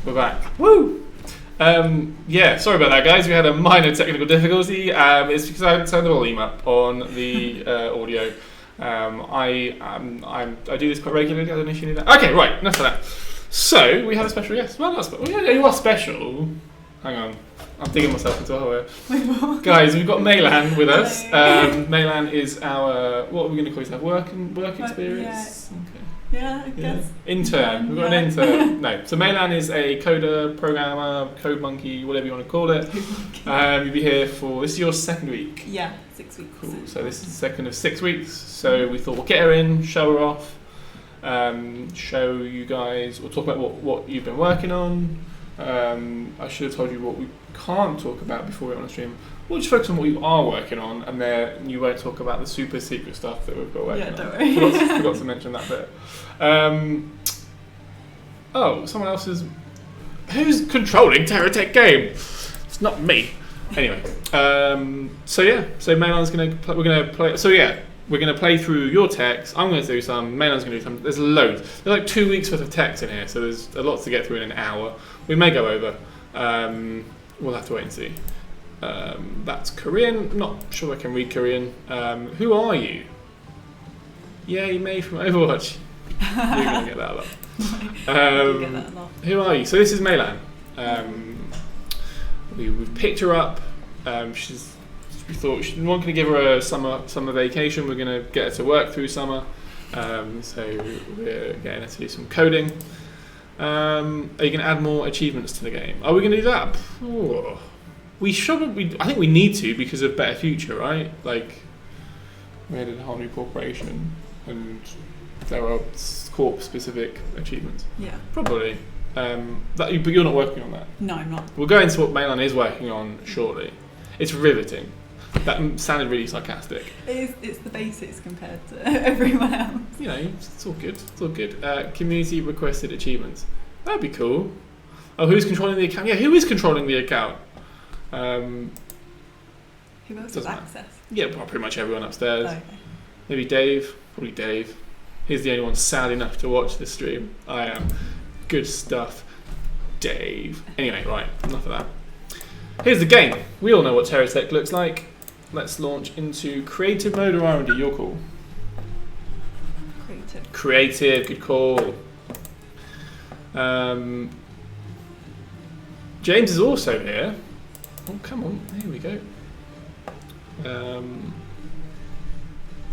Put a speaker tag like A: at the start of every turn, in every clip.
A: We're back. Woo! Yeah, sorry about that, guys. We had a minor technical difficulty. It's because I turned the volume up on the audio. I do this quite regularly. I don't know if you knew that. Okay, right. Enough of that. So we have a special guest. Well, not special. Yeah, you are special. Hang on. I'm digging myself into a hole. Guys, we've got Maylan with us. Maylan is our, what are we going to call yourself? Work experience?
B: Yeah.
A: Okay.
B: Yeah, I guess.
A: Intern. We've got an intern. No. So Maylan is a coder, programmer, code monkey, whatever you want to call it. You'll be here for, this is your second week.
B: Yeah, 6 weeks.
A: Cool. So this is the second of 6 weeks. So we thought we'll get her in, show her off, show you guys, we'll talk about what you've been working on. I should have told you what we can't talk about before we're on the stream. We'll just focus on what you are working on, and then you won't talk about the super secret stuff that we've got working on.
B: Yeah, don't worry.
A: Forgot to mention that bit. Someone else is... Who's controlling TerraTech game? It's not me. Anyway, so Maylan's we're gonna play through your text. I'm gonna do some. Maylan's gonna do some. There's loads. There's like 2 weeks worth of text in here, so there's a lot to get through in an hour. We may go over. We'll have to wait and see. That's Korean. I'm not sure I can read Korean. Who are you? Yeah, you May from Overwatch. You're gonna get that a lot. Who are you? So this is Maylan. We've picked her up. We thought we're not going to give her a summer vacation. We're going to get her to work through summer. So we're getting her to do some coding. Are you going to add more achievements to the game? Are we going to do that? Oh. I think we need to because of Better Future, right? Like, we added a whole new corporation, and there are corp-specific achievements.
B: Yeah.
A: Probably. But you're not working on that.
B: No, I'm not.
A: We'll go into what Maylan is working on shortly. It's riveting. That sounded really sarcastic.
B: It's the basics compared to everyone else.
A: You know, it's all good. It's all good. Community requested achievements. That'd be cool. Oh, who's controlling the account? Yeah, who is controlling the account?
B: Who else has access?
A: Yeah, well, pretty much everyone upstairs.
B: Oh, okay. Maybe
A: Dave. Probably Dave. He's the only one sad enough to watch this stream. I am. Good stuff, Dave. Anyway, right, enough of that. Here's the game. We all know what TerraTech looks like. Let's launch into creative mode or R&D. Your call.
B: Creative.
A: Creative, good call. James is also here. Oh, come on. Here we go.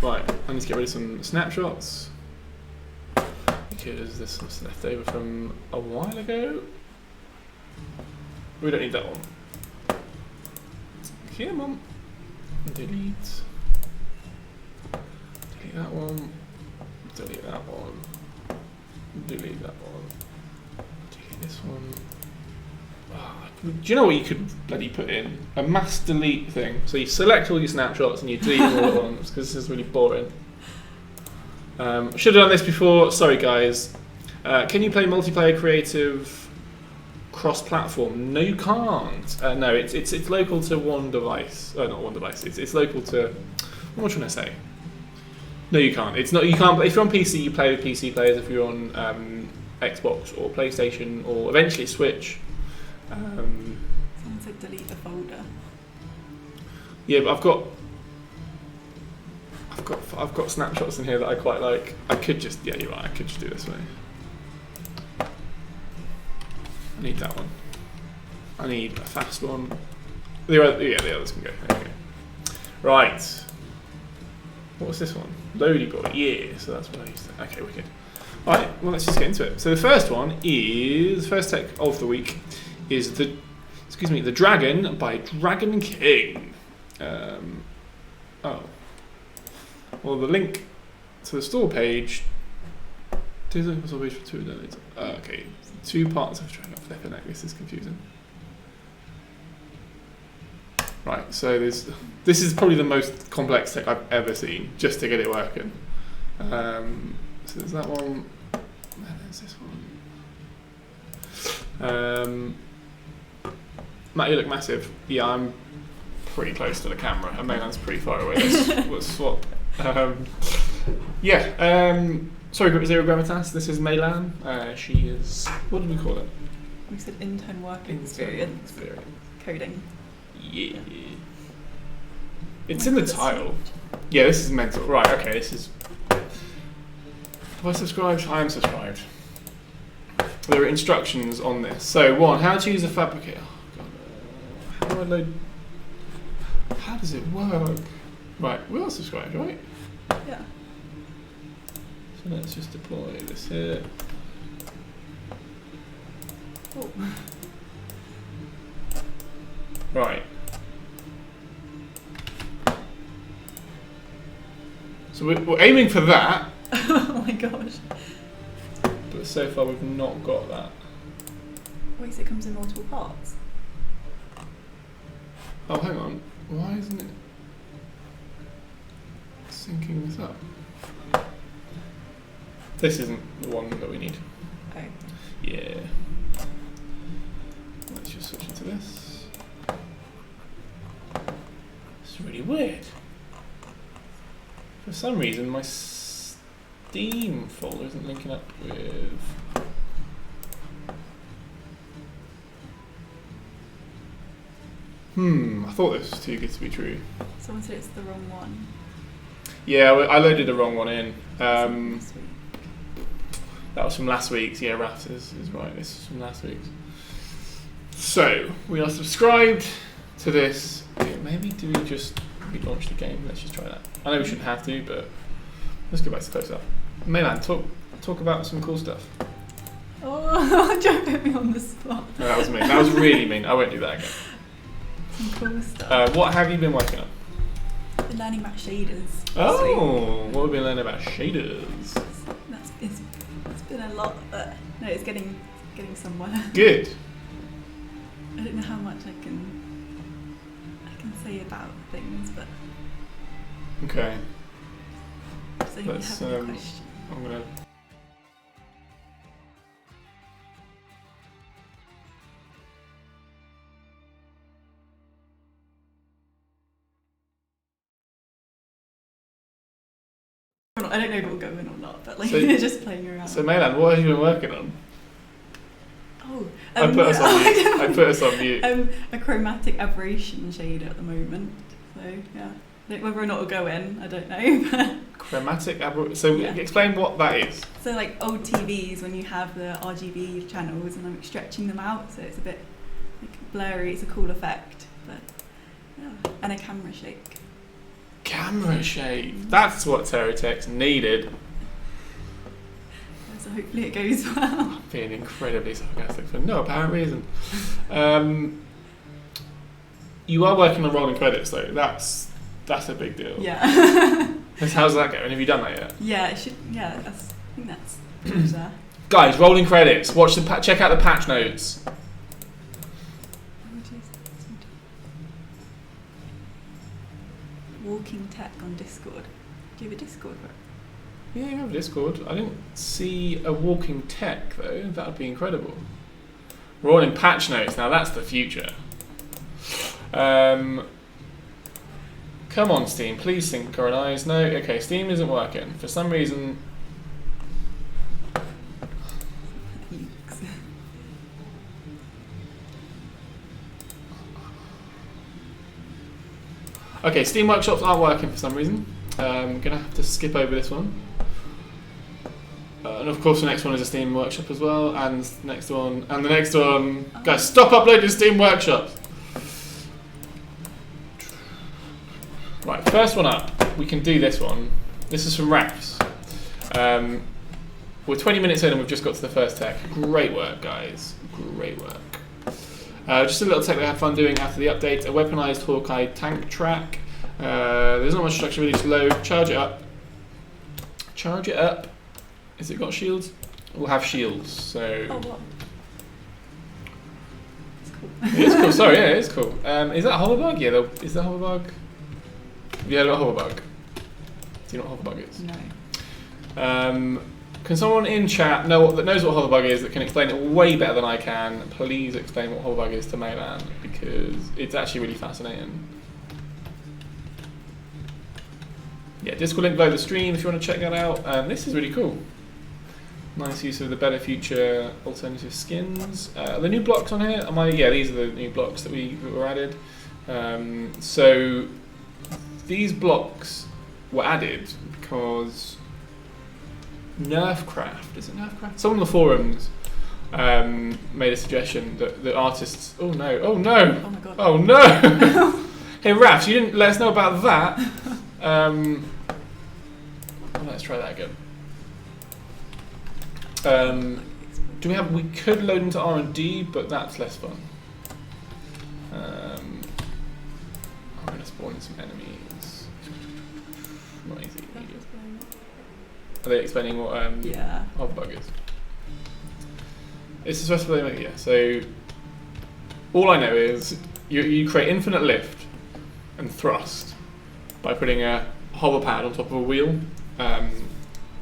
A: Right, I need to get rid of some snapshots because there's some left over from a while ago. We don't need that one. Come on. Delete. Delete that one. Delete that one. Delete that one. Delete this one. Do you know what you could bloody put in? A mass delete thing. So you select all your snapshots and you delete them all at once because this is really boring. Should have done this before. Sorry, guys. Can you play multiplayer creative cross-platform? No, you can't. No, it's local to one device. Oh, not one device. It's local to. What am I trying to say? No, you can't. It's not. You can't. If you're on PC, you play with PC players. If you're on Xbox or PlayStation or eventually Switch.
B: Someone said delete the folder.
A: Yeah, but I've got snapshots in here that I quite like. I could just you're right. I could just do it this way. I need that one. I need a fast one. The others can go. There we go. Right. What was this one? Loady boy. Yeah. So that's what I used to. Okay, wicked. All right. Well, let's just get into it. So the first one is first tech of the week. Is the Dragon by Dragon King. Well, the link to the store page. Okay, 2 parts of Dragon. Flipping heck, this is confusing. Right, so this is probably the most complex tech I've ever seen just to get it working. So there's that one. And there's this one. Matt, you look massive. Yeah, I'm pretty close to the camera, and Maylan's pretty far away. Let's swap. Sorry, Zero Gravitas. This is Maylan. She is. What did we call it?
B: We said intern work experience. Coding.
A: Yeah. It's in the title. Yeah, this is mental. Right. Okay. This is. Have I subscribed? I am subscribed. There are instructions on this. So, 1. How to use a fabricator. How do I load? How does it work? Right, we are subscribed, right?
B: Yeah.
A: So let's just deploy this here.
B: Oh.
A: Right. So we're aiming for that.
B: Oh my gosh.
A: But so far we've not got that.
B: Wait, so it comes in multiple parts?
A: Oh, hang on. Why isn't it syncing this up? This isn't the one that we need.
B: Oh.
A: Yeah. Let's just switch into this. It's really weird. For some reason, my Steam folder isn't linking up with. I thought this was too good to be true.
B: Someone said it's the wrong one.
A: Yeah, I loaded the wrong one in. That was from last week's. Yeah, Rafs is right. This is from last week's. So, we are subscribed to this. Yeah, maybe do we just relaunch the game? Let's just try that. I know we shouldn't have to, but let's go back to close up. Maylan, talk about some cool stuff.
B: Oh, don't put me on the spot.
A: No, that was mean. That was really mean. I won't do that again.
B: Some cool stuff.
A: What have you been working on?
B: I've been learning about shaders.
A: Oh, what have we been learning about shaders?
B: It's been a lot, but no, it's getting somewhere.
A: Good.
B: I don't know how much I can say about things, but
A: okay.
B: So you have any question?
A: I'm gonna.
B: I don't know if it'll go in or not, but like
A: So-
B: just playing around.
A: So, Maylan, what have you been working on?
B: Oh,
A: I put us on mute. I put us on mute.
B: A chromatic aberration shader at the moment. So yeah, whether or not it'll go in, I don't know.
A: Chromatic aberration. So
B: Yeah.
A: explain what that is.
B: So like old TVs when you have the RGB channels and I'm stretching them out, so it's a bit like blurry. It's a cool effect, but yeah, and a camera shake.
A: Camera shake. That's what TerraTech's needed.
B: So hopefully it goes well.
A: Being incredibly sarcastic for no apparent reason. You are working on rolling credits though. That's a big deal.
B: Yeah.
A: How's that going? Have you done that yet?
B: Yeah, it should. Yeah, I think that's almost there.
A: Guys, rolling credits. Watch the check out the patch notes.
B: Walking Tech on Discord. Do you have a Discord for it?
A: Yeah, you have a Discord. I didn't see a walking tech though. That would be incredible. Rolling patch notes. Now that's the future. Come on, Steam. Please synchronize. No. Okay, Steam isn't working for some reason. Okay, Steam workshops aren't working for some reason. I'm gonna have to skip over this one. And of course the next one is a Steam workshop as well, and the next one, and the next one. Guys, stop uploading Steam workshops! Right, first one up. We can do this one. This is from Rafs. We're 20 minutes in and we've just got to the first tech. Great work, guys. Great work. Just a little tech that I had fun doing after the update. A weaponized Hawkeye tank track. There's not much structure really to load. Charge it up. Charge it up. Has it got shields? We'll have shields, so...
B: Oh, what? It's cool.
A: It is cool, sorry, yeah, it is cool. Is that a hoverbug? Yeah, is that a hoverbug? Yeah, a hoverbug. Do you know what hoverbug is?
B: No.
A: Can someone in chat that knows what hoverbug is, that can explain it way better than I can, please explain what hoverbug is to Maylan, because it's actually really fascinating. Yeah, Discord link below the stream if you want to check that out. This is really cool. Nice use of the Better Future alternative skins. The new blocks on here, yeah, these are the new blocks that were added. So these blocks were added because Nerfcraft, is it Nerfcraft? Someone on the forums made a suggestion that the artists. Oh no! Oh no!
B: Oh my god!
A: Oh no! Hey Rafs, you didn't let us know about that. Let's try that again. We could load into R&D, but that's less fun. I'm going to spawn in some enemies. Not easy. Are they explaining what
B: yeah.
A: hoverbug is? It's a supposed to be, yeah. So all I know is you create infinite lift and thrust by putting a hover pad on top of a wheel,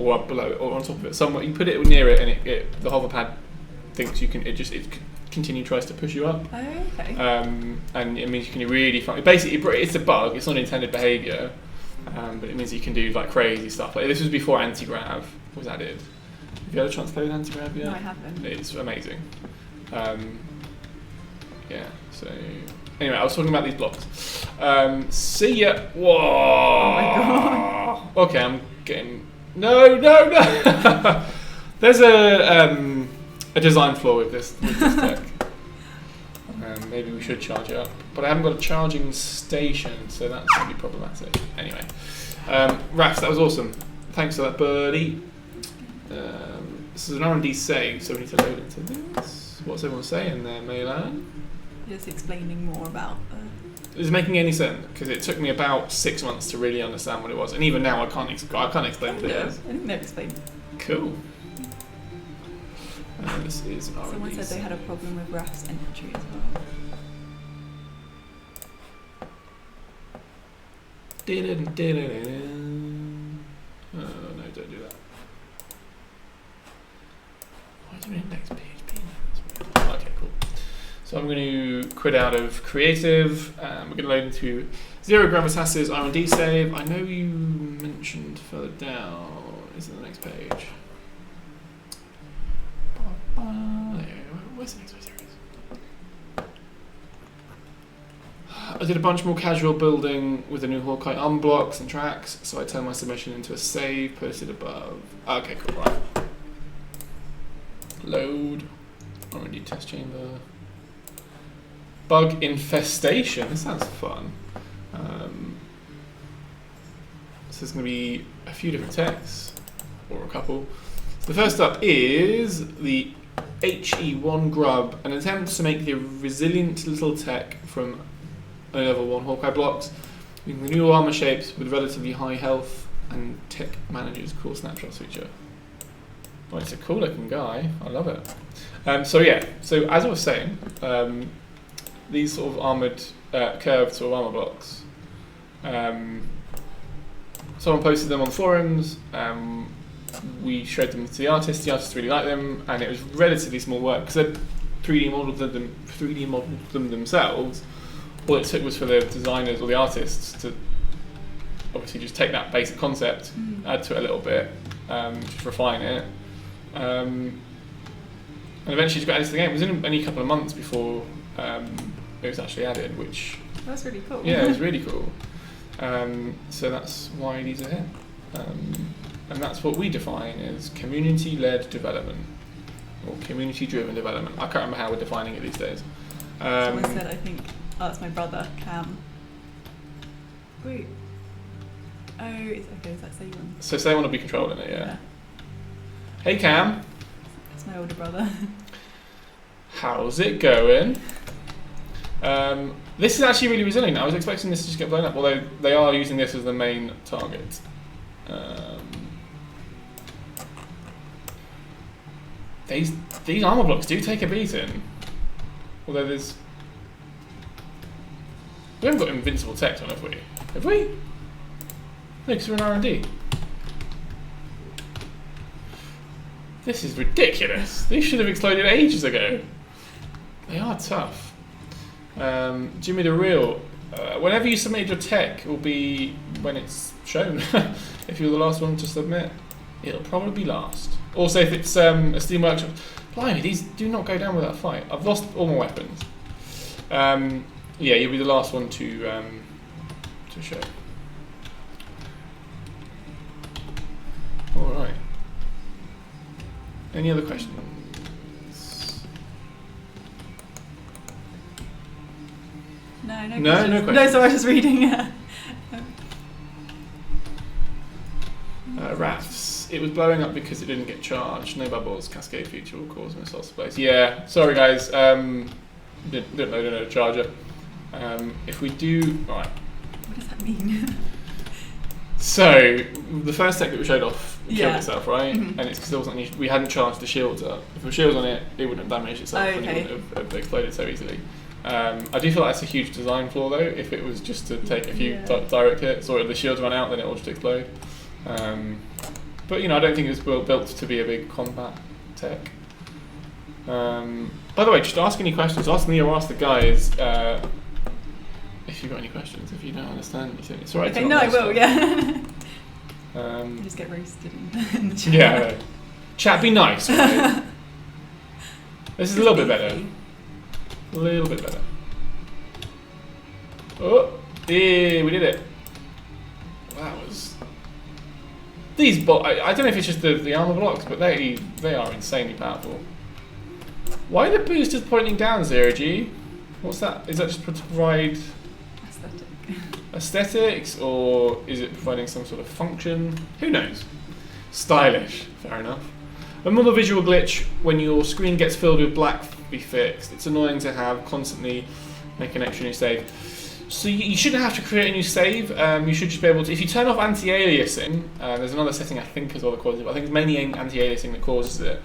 A: or up below it, or on top of it. Somewhere you put it near it, and the hover pad thinks you can. It continue tries to push you up.
B: Oh, okay.
A: And it means you can really find. Basically, it's a bug. It's not intended behaviour, but it means you can do like crazy stuff. Like this was before anti-grav was added. Have you had a chance to play with anti-grav yet?
B: No, I haven't.
A: It's amazing. Yeah. So anyway, I was talking about these blocks. See ya. Whoa.
B: Oh my god.
A: Okay, I'm getting. No. There's a design flaw with this tech. Maybe we should charge it up, but I haven't got a charging station, so that's going to be problematic. Anyway, Rafs, that was awesome. Thanks for that, buddy. This is an R&D save, so we need to load into this. What's everyone saying there, Maylan?
B: Just explaining more about.
A: Is it making any sense? Because it took me about 6 months to really understand what it was, and even now I can't explain what it is.
B: I think they've explained.
A: Cool. This is an R&D.
B: Someone said they had a problem with Raf's entry as well.
A: Oh no, don't do that. Why do we index PHP? Okay, cool. So I'm going to quit out of creative. We're going to load into Zero Gravitas's R&D save. I know you mentioned further down. Is it the next page? Where's the next series? I did a bunch more casual building with the new Hawkeye arm blocks and tracks, so I turned my submission into a save posted above. Okay, cool, right. Load. R&D test chamber. Bug infestation. This sounds fun. So there's going to be a few different techs, or a couple. So the first up is the HE1 grub, an attempt to make the resilient little tech from level 1 Hawkeye blocks, using the new armor shapes with relatively high health and tech manager's cool snapshots feature. Well, it's a cool looking guy. I love it. So as I was saying, these sort of armored, curved sort of armor blocks. Someone posted them on forums. We showed them to the artists. The artists really liked them, and it was relatively small work because they 3D modeled them themselves. All it took was for the designers or the artists to obviously just take that basic concept, add to it a little bit, just refine it, and eventually just got added to the game. It was only a couple of months before it was actually added, which
B: that's really cool.
A: Yeah, it was really cool. So that's why these are here, and that's what we define as community-led development or community-driven development. I can't remember how we're defining it these days.
B: Someone said, I think. Oh, it's my brother, Cam. Wait. Oh, it's okay, is that Saywan?
A: So Saywan will be controlling it, yeah. Hey Cam.
B: It's my older brother.
A: How's it going? This is actually really resilient. I was expecting this to just get blown up, although they are using this as the main target. These armor blocks do take a beating. Although there's... We haven't got invincible tech on, have we? Have we? No, because we're in R&D. This is ridiculous. These should have exploded ages ago. They are tough. Jimmy the Real. Whenever you submit your tech, will be when it's shown. If you're the last one to submit, it'll probably be last. Also, if it's a Steam Workshop, blimey, these do not go down without a fight. I've lost all my weapons. Yeah, you'll be the last one to show. All right. Any other questions?
B: No
A: questions.
B: No, sorry, I was just reading.
A: Rafts. It was blowing up because it didn't get charged. No bubbles. Cascade feature will cause missiles to place. Yeah, sorry guys. Didn't load another charger. If we do... Right.
B: What does that mean?
A: So, the first tech that we showed off killed
B: Yeah.
A: itself, right?
B: Mm-hmm.
A: And it's because there wasn't any, we hadn't charged the shields up. If the shields on it, it wouldn't have damaged itself and it wouldn't have exploded so easily. I do feel like that's a huge design flaw though, if it was just to take a few direct hits, or if the shields run out then it will just explode. But you know, I don't think it was built to be a big combat tech. By the way, just ask any questions. Ask me or ask the guys if you've got any questions. If you don't understand anything, it's alright.
B: Okay, no, I will, yeah. Just get roasted in the chat.
A: Yeah, chat, be nice. Right? This is a little bit better. A little bit better. Oh, yeah, we did it. That was... These I don't know if it's just the armor blocks, but they are insanely powerful. Why are the boosters pointing down, 0G? What's that? Is that just to provide aesthetics, or is it providing some sort of function? Who knows? Stylish, fair enough. A more visual glitch when your screen gets filled with black be fixed. It's annoying to have constantly make an extra new save. So you shouldn't have to create a new save. You should just be able to, if you turn off anti-aliasing, there's another setting I think as well that causes it, but I think it's mainly anti-aliasing that causes it.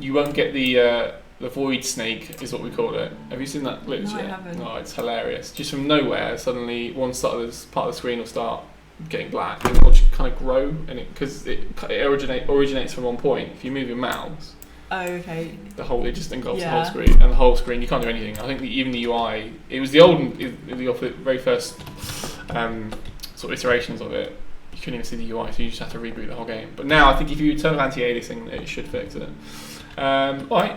A: You won't get the void snake is what we call it. Have you seen that glitch
B: yet?
A: No,
B: I haven't.
A: No, it's hilarious. Just from nowhere, suddenly one part of the screen will start getting black, and it'll just kind of grow, and because it originates from one point. If you move your mouse,
B: okay.
A: It just engulfs the whole screen, and the whole screen you can't do anything. I think even the UI, it was the very first sort of iterations of it. You couldn't even see the UI, so you just have to reboot the whole game. But now I think if you turn on anti-aliasing, it should fix it. All right.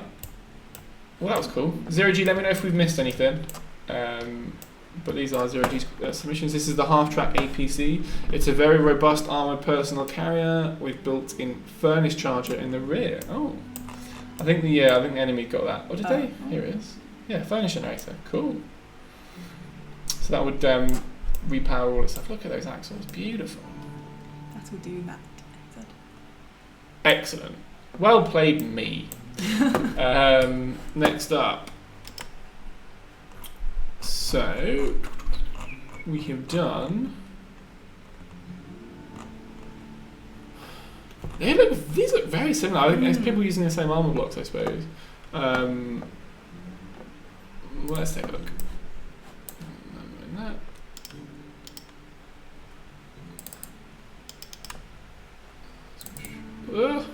A: Well, that was cool. Zero G, let me know if we've missed anything. But these are Zero G submissions. This is the half-track APC. It's a very robust armoured personal carrier with built-in furnace charger in the rear. Oh, I think the enemy got that. Or did they? Here it is. Yeah, furnace generator. Cool. So that would repower all this stuff. Look at those axles. Beautiful.
B: That will do that.
A: Excellent. Well played, me. Next up. So we have done. These look very similar. I think there's people using the same armor blocks, I suppose. Well, let's take a look. Ugh.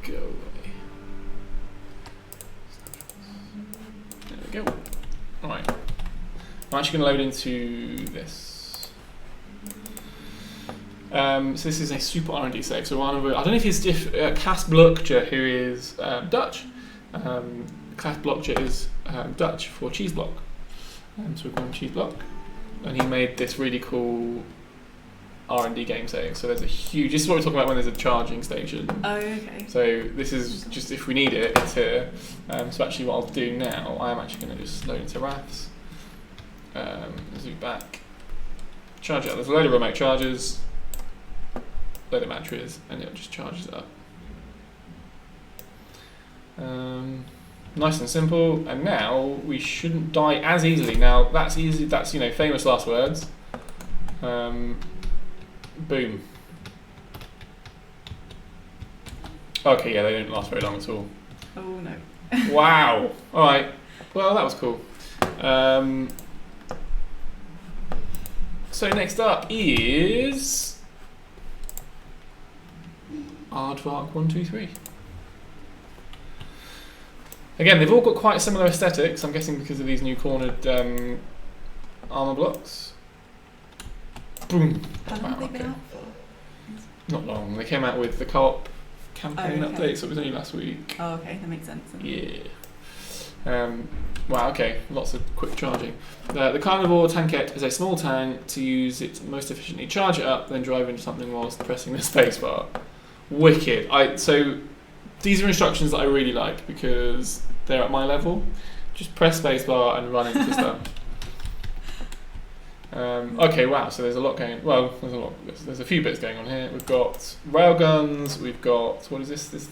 A: Go away. There we go. Alright. I'm actually going to load into this. So this is a super R&D save. So I don't know if it's Klaas Blokje, who is Dutch. Klaas Blokje is Dutch for cheese block. So we're going cheese block. And he made this really cool R&D game save. So there's a huge. This is what we're talking about when there's a charging station.
B: Oh, okay.
A: So this is just if we need it, it's here. So actually, what I'll do now, I am actually going to just load into RAFs. Zoom back. Charge it up. There's a load of remote chargers, load of batteries, and it just charges it up. Nice and simple. And now we shouldn't die as easily. Now that's easy. That's famous last words. Boom. Okay, yeah, they don't last very long at all.
B: Oh no.
A: Wow. Alright. Well, that was cool. So next up is Aardvark 123. Again, they've all got quite similar aesthetics, I'm guessing because of these new cornered armour blocks. Boom.
B: How long have they been out for?
A: Not long. They came out with the co-op campaign
B: okay.
A: update, so it was only last week.
B: Oh, okay, that makes sense.
A: Yeah. Wow, okay, lots of quick charging. The Carnivore Tankette is a small tank to use it most efficiently. Charge it up, then drive into something whilst pressing the spacebar. Wicked. So these are instructions that I really like because they're at my level. Just press spacebar and run into stuff. Okay, wow, so there's a lot going. Well, there's a few bits going on here. We've got railguns, we've got, what is this? This,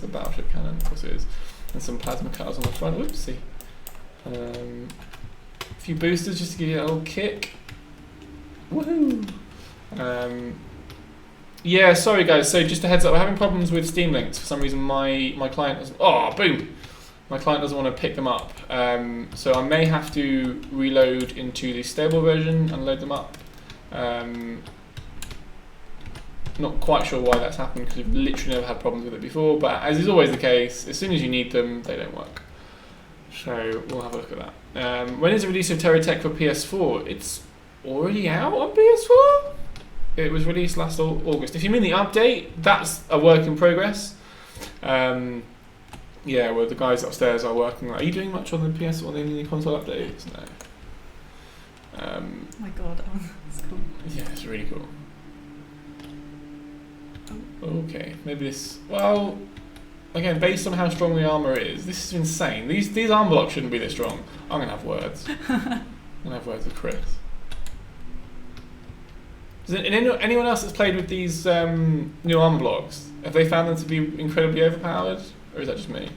A: the battleship cannon, of course it is. And some plasma cutters on the front, whoopsie. A few boosters just to give you a little kick. Woohoo! Yeah, sorry guys, so just a heads up, we're having problems with Steam links. For some reason my client doesn't, boom! My client doesn't want to pick them up. So I may have to reload into the stable version and load them up. Not quite sure why that's happened because we've literally never had problems with it before, but as is always the case, as soon as you need them, they don't work. So we'll have a look at that. When is the release of TerraTech for PS4? It's already out on PS4? It was released last August. If you mean the update, that's a work in progress. Yeah, well, the guys upstairs are working. Are you doing much on the PS or the console updates? No.
B: Oh my god, that's cool.
A: Yeah, it's really cool. Okay, maybe this. Well, again, based on how strong the armor is, this is insane. These armor blocks shouldn't be this strong. I'm gonna have words. I'm gonna have words with Chris. Is there anyone else that's played with these new armor blocks? Have they found them to be incredibly overpowered? Or is that just me?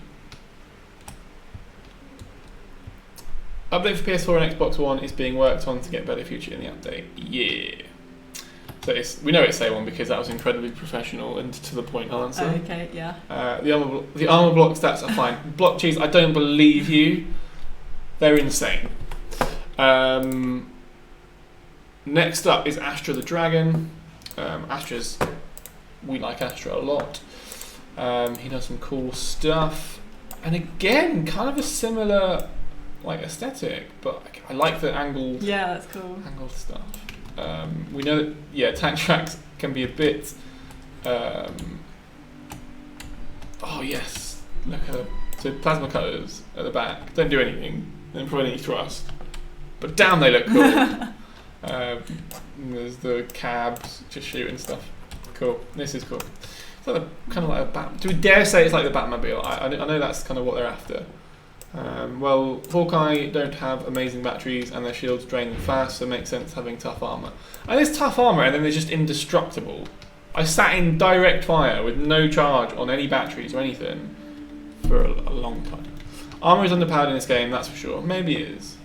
A: Update for PS4 and Xbox One is being worked on to get better feature in the update. Yeah. So we know it's A1 because that was incredibly professional and to the point answer.
B: Okay, yeah.
A: The armor block stats are fine. Block cheese, I don't believe you. They're insane. Next up is Astra the Dragon. We like Astra a lot. He does some cool stuff, and again, kind of a similar aesthetic, but I like the angled.
B: Yeah, that's cool.
A: Angled stuff. We know that tank tracks can be a bit. Oh yes, look at so plasma cutters at the back. Don't do anything. They don't provide any thrust. But damn, they look cool. There's the cabs just shooting stuff. Cool. This is cool. It's like kind of like a bat. Do we dare say it's like the Batmobile? I know that's kind of what they're after. Well, Hawkeye don't have amazing batteries and their shields drain them fast, so it makes sense having tough armor. And there's tough armor, and then they're just indestructible. I sat in direct fire with no charge on any batteries or anything for a long time. Armor is underpowered in this game, that's for sure. Maybe it is.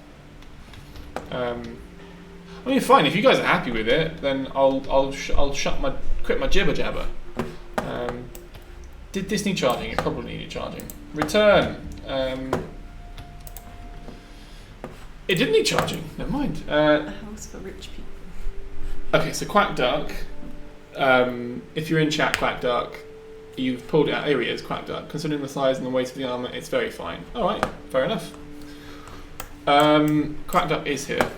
A: I mean, fine. If you guys are happy with it, then I'll quit my jibber jabber. Did this need charging? It probably needed charging. Return. It didn't need charging. Never mind.
B: A house for rich people.
A: Okay, so Quack Duck. If you're in chat, Quack Duck, you've pulled it out. Here he is, Quack Duck. Considering the size and the weight of the armor, it's very fine. All right, fair enough. Quack Duck is here.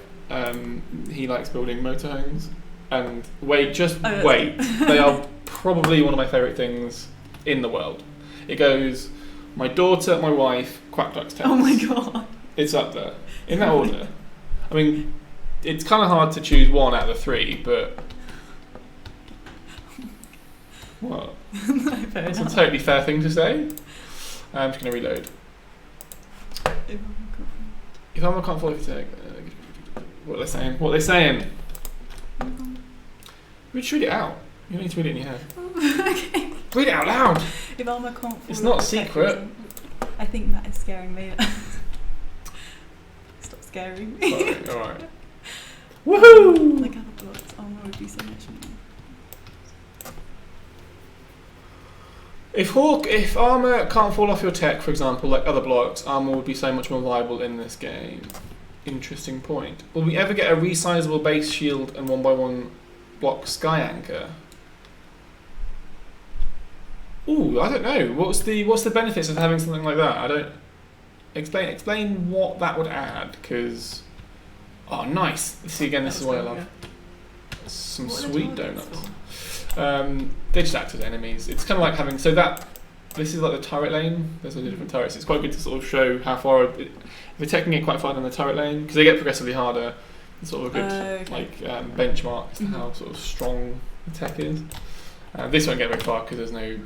A: He likes building motorhomes. And wait, wait. They are probably one of my favourite things in the world. It goes my daughter, my wife, Quack Duck's Tales.
B: Oh my god.
A: It's up there. In that order. I mean, it's kind of hard to choose one out of the three, but... What? That's a totally fair thing to say. I'm just going to reload. If I'm a can't follow tech, what are they saying? What are they saying? Just read it out. You don't need to read it in your head.
B: Okay.
A: Read it out loud.
B: If armor can't fall
A: It's not
B: off
A: secret.
B: I think that is scaring me. Stop scaring me.
A: Alright, alright. Woohoo!
B: Like other blocks, armor would be so much more.
A: If armor can't fall off your tech, for example, like other blocks, armor would be so much more viable in this game. Interesting point. Will we ever get a resizable base shield and 1x1 block sky anchor? Ooh, I don't know. What's the benefits of having something like that? I don't explain what that would add, because nice. See again, this is what I love. Some sweet donuts. They just act as enemies. It's kind of like having this is like the turret lane. There's loads of different turrets. It's quite good to sort of show how far if you're taking it quite far down the turret lane, because they get progressively harder. It's sort of a good benchmark as to how sort of strong the tech is. This won't get very far because there's no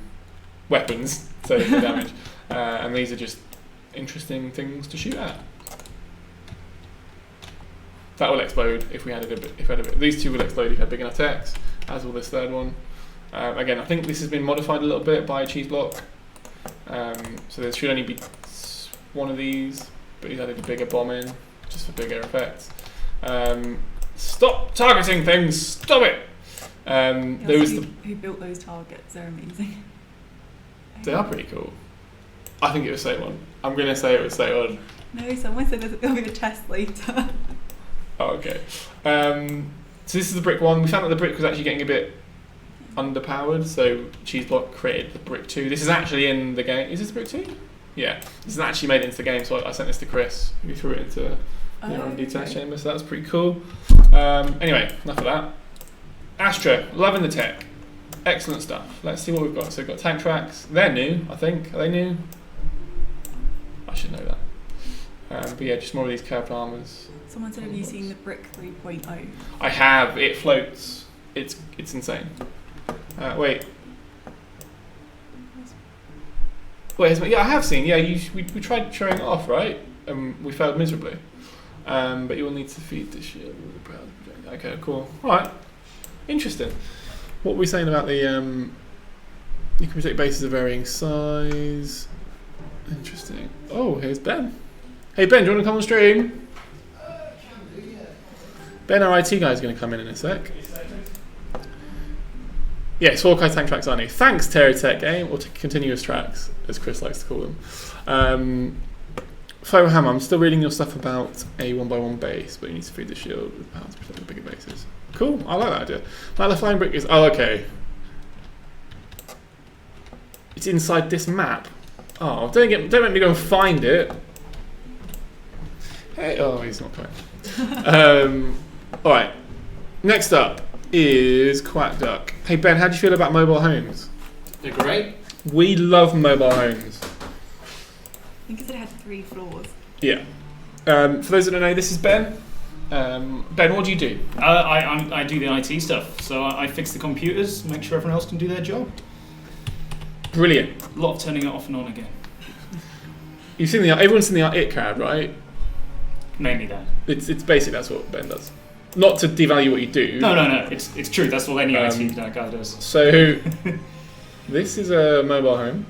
A: weapons, so no damage. And these are just interesting things to shoot at. That will explode if we added a bit. These two will explode if you had big enough techs, as will this third one. Again, I think this has been modified a little bit by Cheese Block. So there should only be one of these, but he's added a bigger bomb in, just for bigger effects. Stop targeting things! Stop it! There was
B: who built those targets? They're amazing.
A: They are pretty cool. I think it was Say One. I'm going to say it was Say One.
B: No, someone said there'll be a test later.
A: Oh, okay. So this is the brick one. We found that the brick was actually getting a bit underpowered, so Cheese Block created the brick 2. This is actually in the game. Is this brick 2? Yeah. This is actually made it into the game, so I sent this to Chris, who threw it into the R&D test chamber, so that's pretty cool. Anyway, enough of that. Astra, loving the tech. Excellent stuff. Let's see what we've got. So we've got tank tracks. They're new, I think. Are they new? I should know that. But yeah, just more of these curved armors.
B: Someone said, have you seen the Brick 3.0?
A: I have. It floats. It's insane. Wait, yeah, I have seen. Yeah, we tried showing it off, right? We failed miserably. But you will need to feed the shield with the proud. Okay, cool. All right. Interesting. What were we saying about the? You can protect bases of varying size. Interesting. Oh, here's Ben. Hey Ben, do you want to come on stream? Ben, our IT guy, is going to come in a sec. Yes, Hawkeye tank tracks are new. Thanks, TerraTech game, or continuous tracks, as Chris likes to call them. Faux Hammer, I'm still reading your stuff about a 1x1 base, but you need to feed the shield with power to protect the bigger bases. Cool, I like that idea. Like the flying brick is... Oh, okay. It's inside this map. Oh, don't make me go and find it. Hey, oh, he's not coming. Alright, next up is Quack Duck. Hey Ben, how do you feel about mobile homes?
C: They're great.
A: We love mobile homes.
B: I think it said it had 3 floors.
A: Yeah. For those that don't know, this is Ben. Ben, what do you do?
C: I do the IT stuff, so I fix the computers, make sure everyone else can do their job.
A: Brilliant.
C: A lot of turning it off and on again.
A: Everyone's seen the It Crowd, right?
C: Mainly that.
A: It's basically that's what Ben does. Not to devalue what you do.
C: No. It's true. That's what any IT guy does.
A: So, this is a mobile home.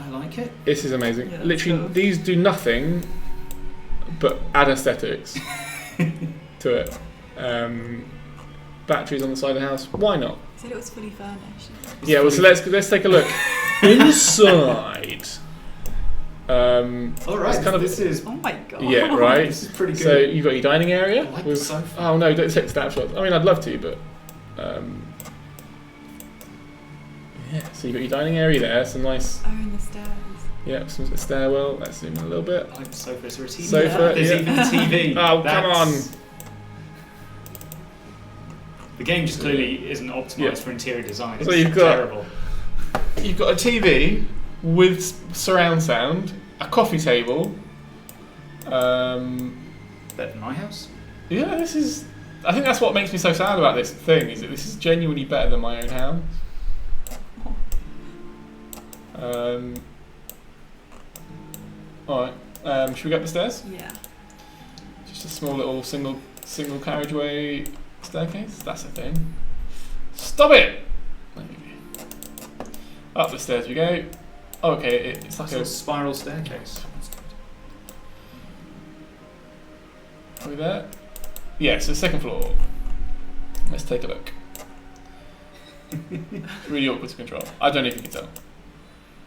C: I like it.
A: This is amazing.
B: Yeah,
A: Literally,
B: cool.
A: these do nothing but add aesthetics to it. Batteries on the side of the house. Why not?
B: It said it was fully furnished.
A: Yeah. Well, so let's take a look inside.
C: All right.
A: kind of-
C: this is.
B: Oh my god.
A: Yeah. Right.
C: This is pretty good.
A: So you've got your dining area.
C: I like the sofa.
A: Oh no! Don't take snapshots. I mean, I'd love to, but yeah. So you've got your dining area there. Some nice.
B: Oh, and the stairs.
A: Yeah, some stairwell. Let's zoom in a little bit.
C: I like the sofa. Is there a TV?
A: Sofa,
C: There's
A: yeah.
C: even a TV.
A: Oh, come on.
C: The game just clearly isn't optimised
A: Yeah.
C: for interior design. It's
A: So you've got-
C: terrible.
A: You've got a TV with surround sound, a coffee table.
C: Better than my house.
A: Yeah, this is. I think that's what makes me so sad about this thing. Is that this is genuinely better than my own house. All right. Should we go up the stairs?
B: Yeah.
A: Just a small little single carriageway staircase. That's a thing. Stop it! There we go. Up the stairs we go. Oh, okay, it's like
C: It's a
A: a.
C: spiral staircase.
A: Are we there? Yeah, so second floor. Let's take a look. It's really awkward to control. I don't know if you can tell.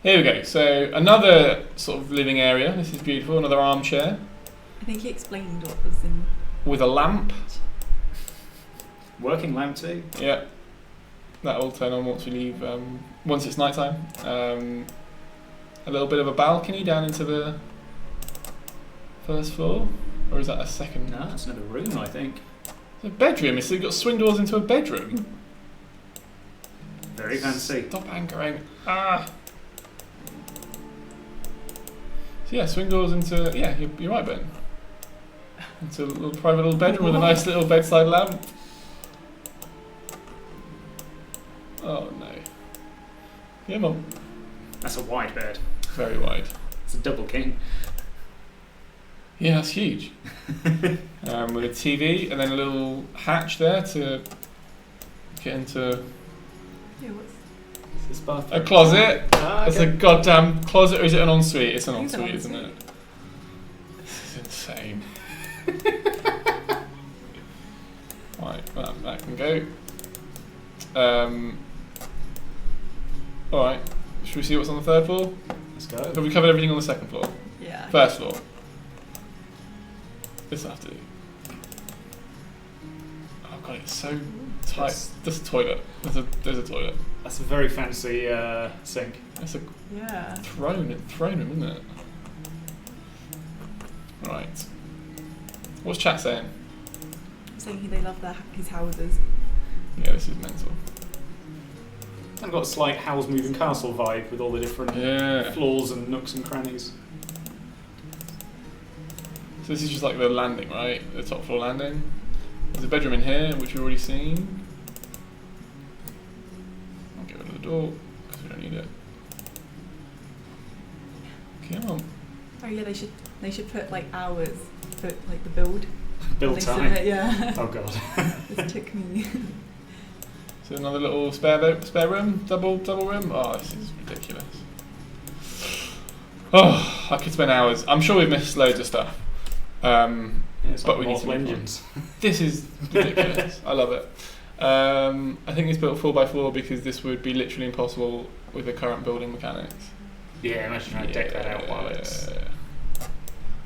A: Here we go. So another sort of living area. This is beautiful. Another armchair
B: I think he explained what was in.
A: with a lamp.
C: Working lamp too.
A: Yeah, that will turn on once we leave. Once it's nighttime. A little bit of a balcony down into the first floor, or is that a second?
C: No, that's another room, I think.
A: It's a bedroom. So you've got swing doors into a bedroom.
C: Very fancy.
A: Stop anchoring. Ah. So yeah, swing doors into. Yeah, you're right, Ben. Into a little private little bedroom with a nice little bedside lamp. Oh no. Yeah, Mum.
C: That's a wide bed.
A: Very wide.
C: It's a double king.
A: Yeah, that's huge. With a TV and then a little hatch there to get into
B: Yeah, what's.
C: It's this bathroom.
A: a closet.
C: Ah,
A: It's
C: okay.
A: a goddamn closet, or is it an ensuite? It's an
B: I think it's an
A: ensuite, isn't it?
B: ensuite.
A: This is insane. Right, that can go. Alright, should we see what's on the third floor?
C: Let's go.
A: Have we covered everything on the second floor?
B: Yeah.
A: First floor. This will have to do. Oh god, it's so tight.
C: That's-
A: There's a toilet. There's a toilet.
C: That's a very fancy sink.
A: It's a
B: Yeah.
A: throne room, isn't it? Right. What's chat saying?
B: Saying they love his houses.
A: Yeah, this is mental.
C: I've got a slight Howl's Moving Castle vibe with all the different
A: Yeah.
C: floors and nooks and crannies.
A: So this is just like the landing, right? The top floor landing. There's a bedroom in here, which we've already seen. I'll get rid of the door, because we don't need it. Come on.
B: Oh yeah, they should put like hours for like the build.
C: Build
B: They
C: time.
B: submit, yeah.
C: Oh god.
B: This took me.
A: So another little spare room, double room. Oh, this is ridiculous. Oh, I could spend hours. I'm sure we've missed loads of stuff.
C: Yeah, it's
A: But
C: like
A: we need to
C: multiple
A: move on.
C: engines.
A: This is ridiculous. I love it. I think it's built 4x4 because this would be literally impossible with the current building mechanics.
C: Yeah, imagine trying to deck that out while it's...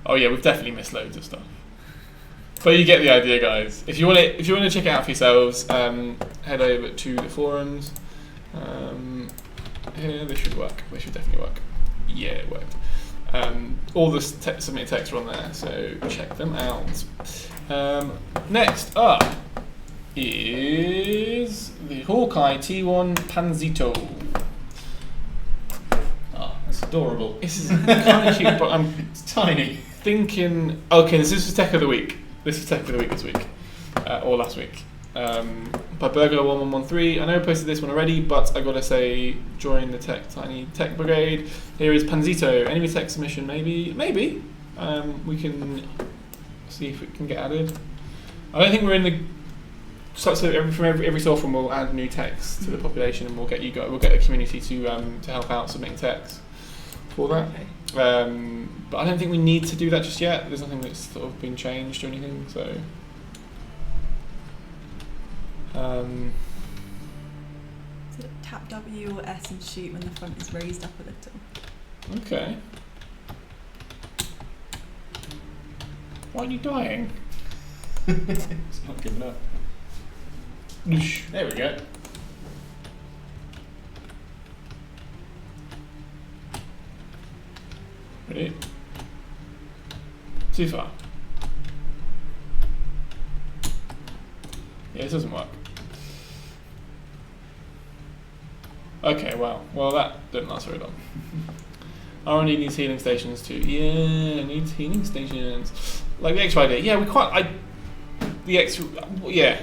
A: Oh yeah, we've definitely missed loads of stuff. But you get the idea, guys. If you want to check it out for yourselves, head over to the forums. Yeah, this should work. This should definitely work. Yeah, it worked. All the submitted texts are on there, so check them out. Next up is the Hawkeye T1 Panzito.
C: adorable.
A: This is kind of cute, but I'm
C: It's tiny.
A: thinking. Okay, this is Tech of the Week. This is Tech of the Week this week, or last week. By Burglar1113. I know I posted this one already, but I gotta say, join the Tiny Tech Brigade. Here is Panzito. Enemy tech submission, maybe. We can see if it can get added. I don't think we're in the. So every so often we'll add new techs to the population, and we'll get the community to help out submitting techs for that.
B: Okay.
A: But I don't think we need to do that just yet. There's nothing that's sort of been changed or anything. So.
B: So tap W or S and shoot when the front is raised up a little.
A: Okay. Why are you dying?
C: It's not giving up. There we go.
A: Ready? Too far. Yeah, this doesn't work. Okay, well, that didn't last very long. I only need healing stations too. Yeah, needs healing stations. Like the X-ray did. Yeah,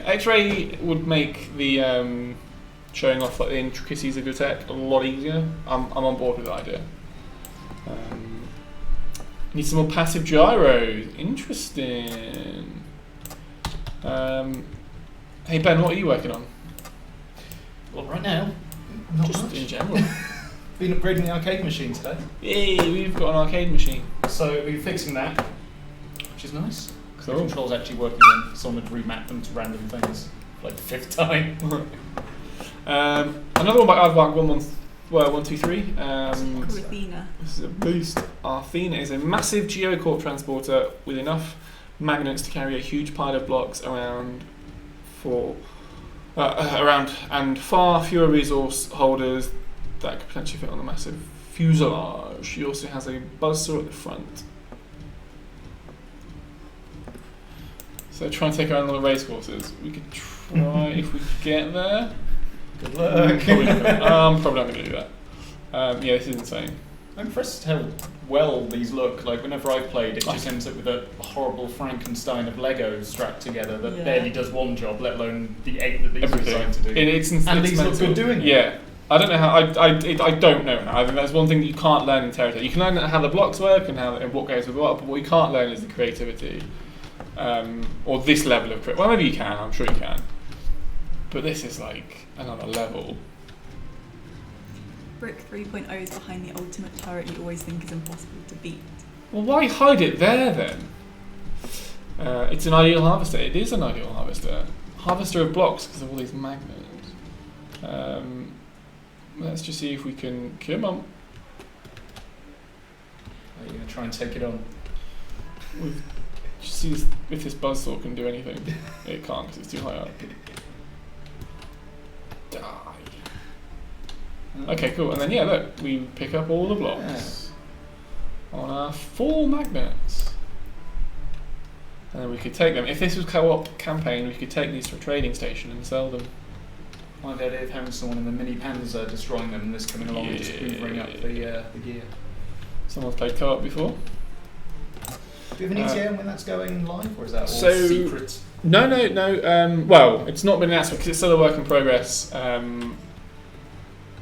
A: X-ray would make the showing off like the intricacies of your tech a lot easier. I'm on board with that idea. Need some more passive gyros. Interesting. Hey Ben, what are you working on?
C: Well, right now, not
A: Just
C: much.
A: in general.
C: Been upgrading the arcade machine today.
A: Yay, we've got an arcade machine.
C: So we're fixing that, which is nice. The
A: Cool.
C: controls actually working again. Someone had remapped them to random things for like the 5th time.
A: Another one by Aardvark 123.
B: Athena.
A: This is a boost. Athena is a massive geocorp transporter with enough magnets to carry a huge pile of blocks around and far fewer resource holders that could potentially fit on the massive fuselage. She also has a buzzsaw at the front. So try and take her on the race courses. We could try if we could get there.
C: Good luck.
A: Probably not going to do that. Yeah, this is insane.
C: I'm impressed how well these look. Like whenever I've played, it just ends up with a horrible Frankenstein of Legos strapped together that barely does one job, let alone the 8 that these are designed to do.
A: And
C: these look good doing it.
A: Yeah. I don't know how. I don't know how. I think that's one thing that you can't learn in TerraTech. You can learn how the blocks work and what goes with what, but what you can't learn is the creativity, or this level of creativity. Well, maybe you can. I'm sure you can. But this is like another level.
B: Brick 3.0 is behind the ultimate turret you always think is impossible to beat.
A: Well, why hide it there then? It's an ideal harvester. It is an ideal harvester. Harvester of blocks because of all these magnets. Let's just see if we can. Come on.
C: Are you going to try and take it on?
A: Just see if this buzzsaw can do anything. It can't because it's too high up. Die. Okay, cool. And then yeah, look, we pick up all the blocks on our 4 magnets, and then we could take them. If this was co-op campaign, we could take these to a trading station and sell them.
C: I like the idea of having someone in the mini Panzer destroying them and this coming along and just hoovering up the gear.
A: Someone's played co-op before.
C: Do you have an ETA on when that's going live, or is that all
A: So-
C: secret?
A: No. Well, it's not been announced because it's still a work in progress.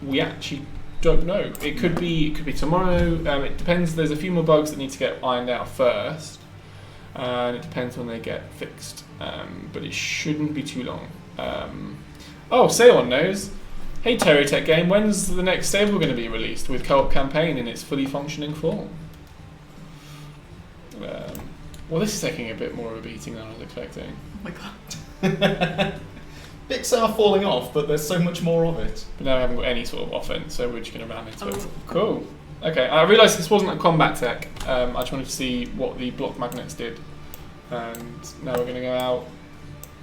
A: We actually don't know. It could be tomorrow. It depends. There's a few more bugs that need to get ironed out first, and it depends when they get fixed. But it shouldn't be too long. Seon knows. Hey, TerraTech game, when's the next stable going to be released with co-op campaign in its fully functioning form? Well, this is taking a bit more of a beating than I was expecting.
B: Oh my god.
C: Bits are falling off, but there's so much more of it.
A: But now we haven't got any sort of offense, so we're just going to ram into it.
B: Oh.
A: Cool. Okay, I realised this wasn't a combat tech. I just wanted to see what the block magnets did. And now we're going to go out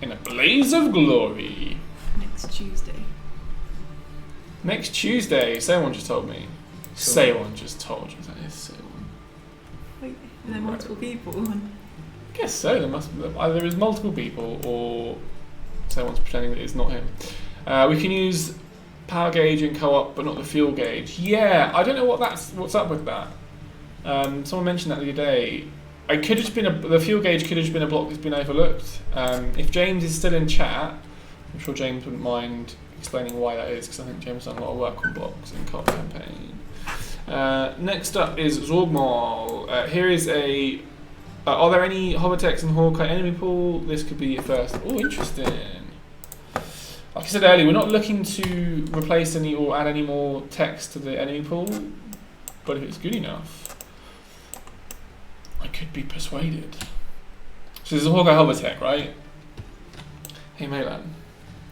A: in a blaze of glory.
B: Next Tuesday.
A: Next Tuesday, someone just told me.
C: Cool.
A: Someone just told you. That is someone.
B: Wait, are there multiple people?
A: I guess so. There must either is multiple people or someone's pretending that it's not him. We can use power gauge in co-op, but not the fuel gauge. Yeah, I don't know what's up with that. Someone mentioned that the other day. It could have just been the fuel gauge could have just been a block that's been overlooked. If James is still in chat, I'm sure James wouldn't mind explaining why that is, because I think James has done a lot of work on blocks in co-op campaign. Next up is Zorgmol. Here is a. Are there any hovertechs in Hawkeye enemy pool? This could be your first. Oh, interesting. Like I said earlier, we're not looking to replace any or add any more text to the enemy pool, but if it's good enough, I could be persuaded. So there's a Hawkeye hovertech, right? Hey, Melan.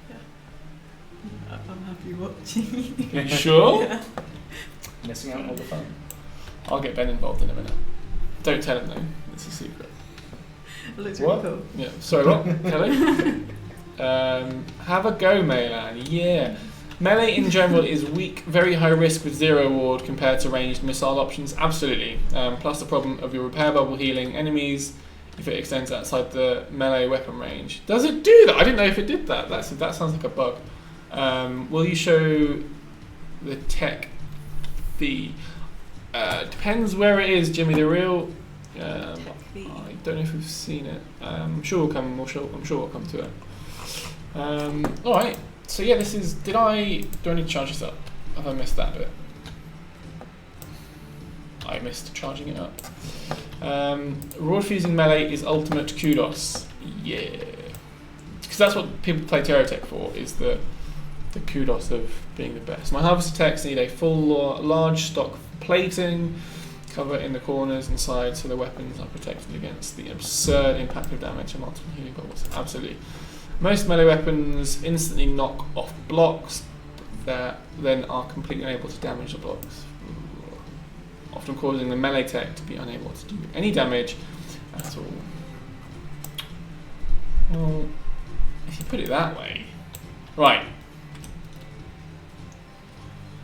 B: Yeah. I'm happy watching.
A: You sure?
B: Yeah.
C: Missing out on all the fun.
A: I'll get Ben involved in a minute. Don't tell him though. It's a secret.
B: It looks
C: What?
B: really cool.
A: Yeah. Sorry, what? Kelly? Have a go, Melan. Yeah. Melee in general is weak, very high risk with 0 ward compared to ranged missile options. Absolutely. Plus the problem of your repair bubble healing enemies if it extends outside the melee weapon range. Does it do that? I didn't know if it did that. That sounds like a bug. Will you show the tech? Depends where it is, Jimmy. The real. I don't know if we've seen it. I'm sure we'll come. I'm sure we'll come to it. All right. So yeah, this is. Do I need to charge this up? Have I missed that bit? I missed charging it up. Raw fusing melee is ultimate kudos. Yeah, because that's what people play TerraTech for. Is the kudos of being the best. My harvester techs need a full large stock plating, cover in the corners and sides so the weapons are protected against the absurd impact of damage and multiple healing bubbles. Absolutely. Most melee weapons instantly knock off blocks that then are completely unable to damage the blocks, often causing the melee tech to be unable to do any damage at all. Well, if you put it that way. Right.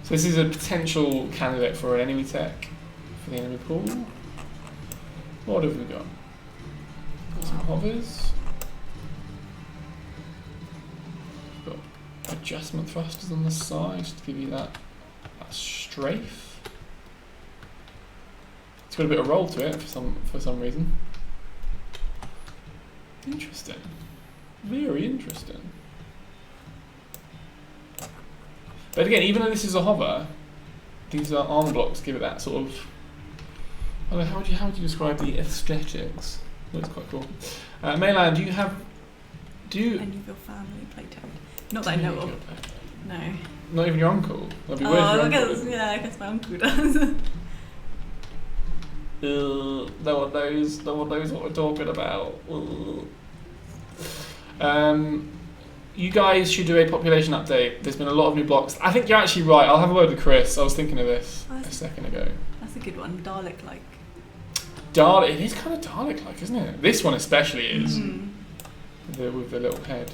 A: So this is a potential candidate for an enemy tech for the enemy pool. What have we got? Got some hovers. We've got adjustment thrusters on the side just to give you that strafe. It's got a bit of roll to it for some reason. Interesting. Very interesting. But again, even though this is a hover, these are armor blocks. Give it that sort of. I don't know, how would you describe the aesthetics? Looks quite cool. Melan, do you?
B: Any of your family play Terra? Not that I know of. No.
A: Not even your uncle. That'd be weird if your uncle didn't.
B: Yeah, I guess my uncle does.
A: No one knows what we're talking about. You guys should do a population update. There's been a lot of new blocks. I think you're actually right. I'll have a word with Chris. I was thinking of this a second ago.
B: That's a good one. Dalek-like.
A: It is kind of Dalek-like, isn't it? This one especially is. With the little head.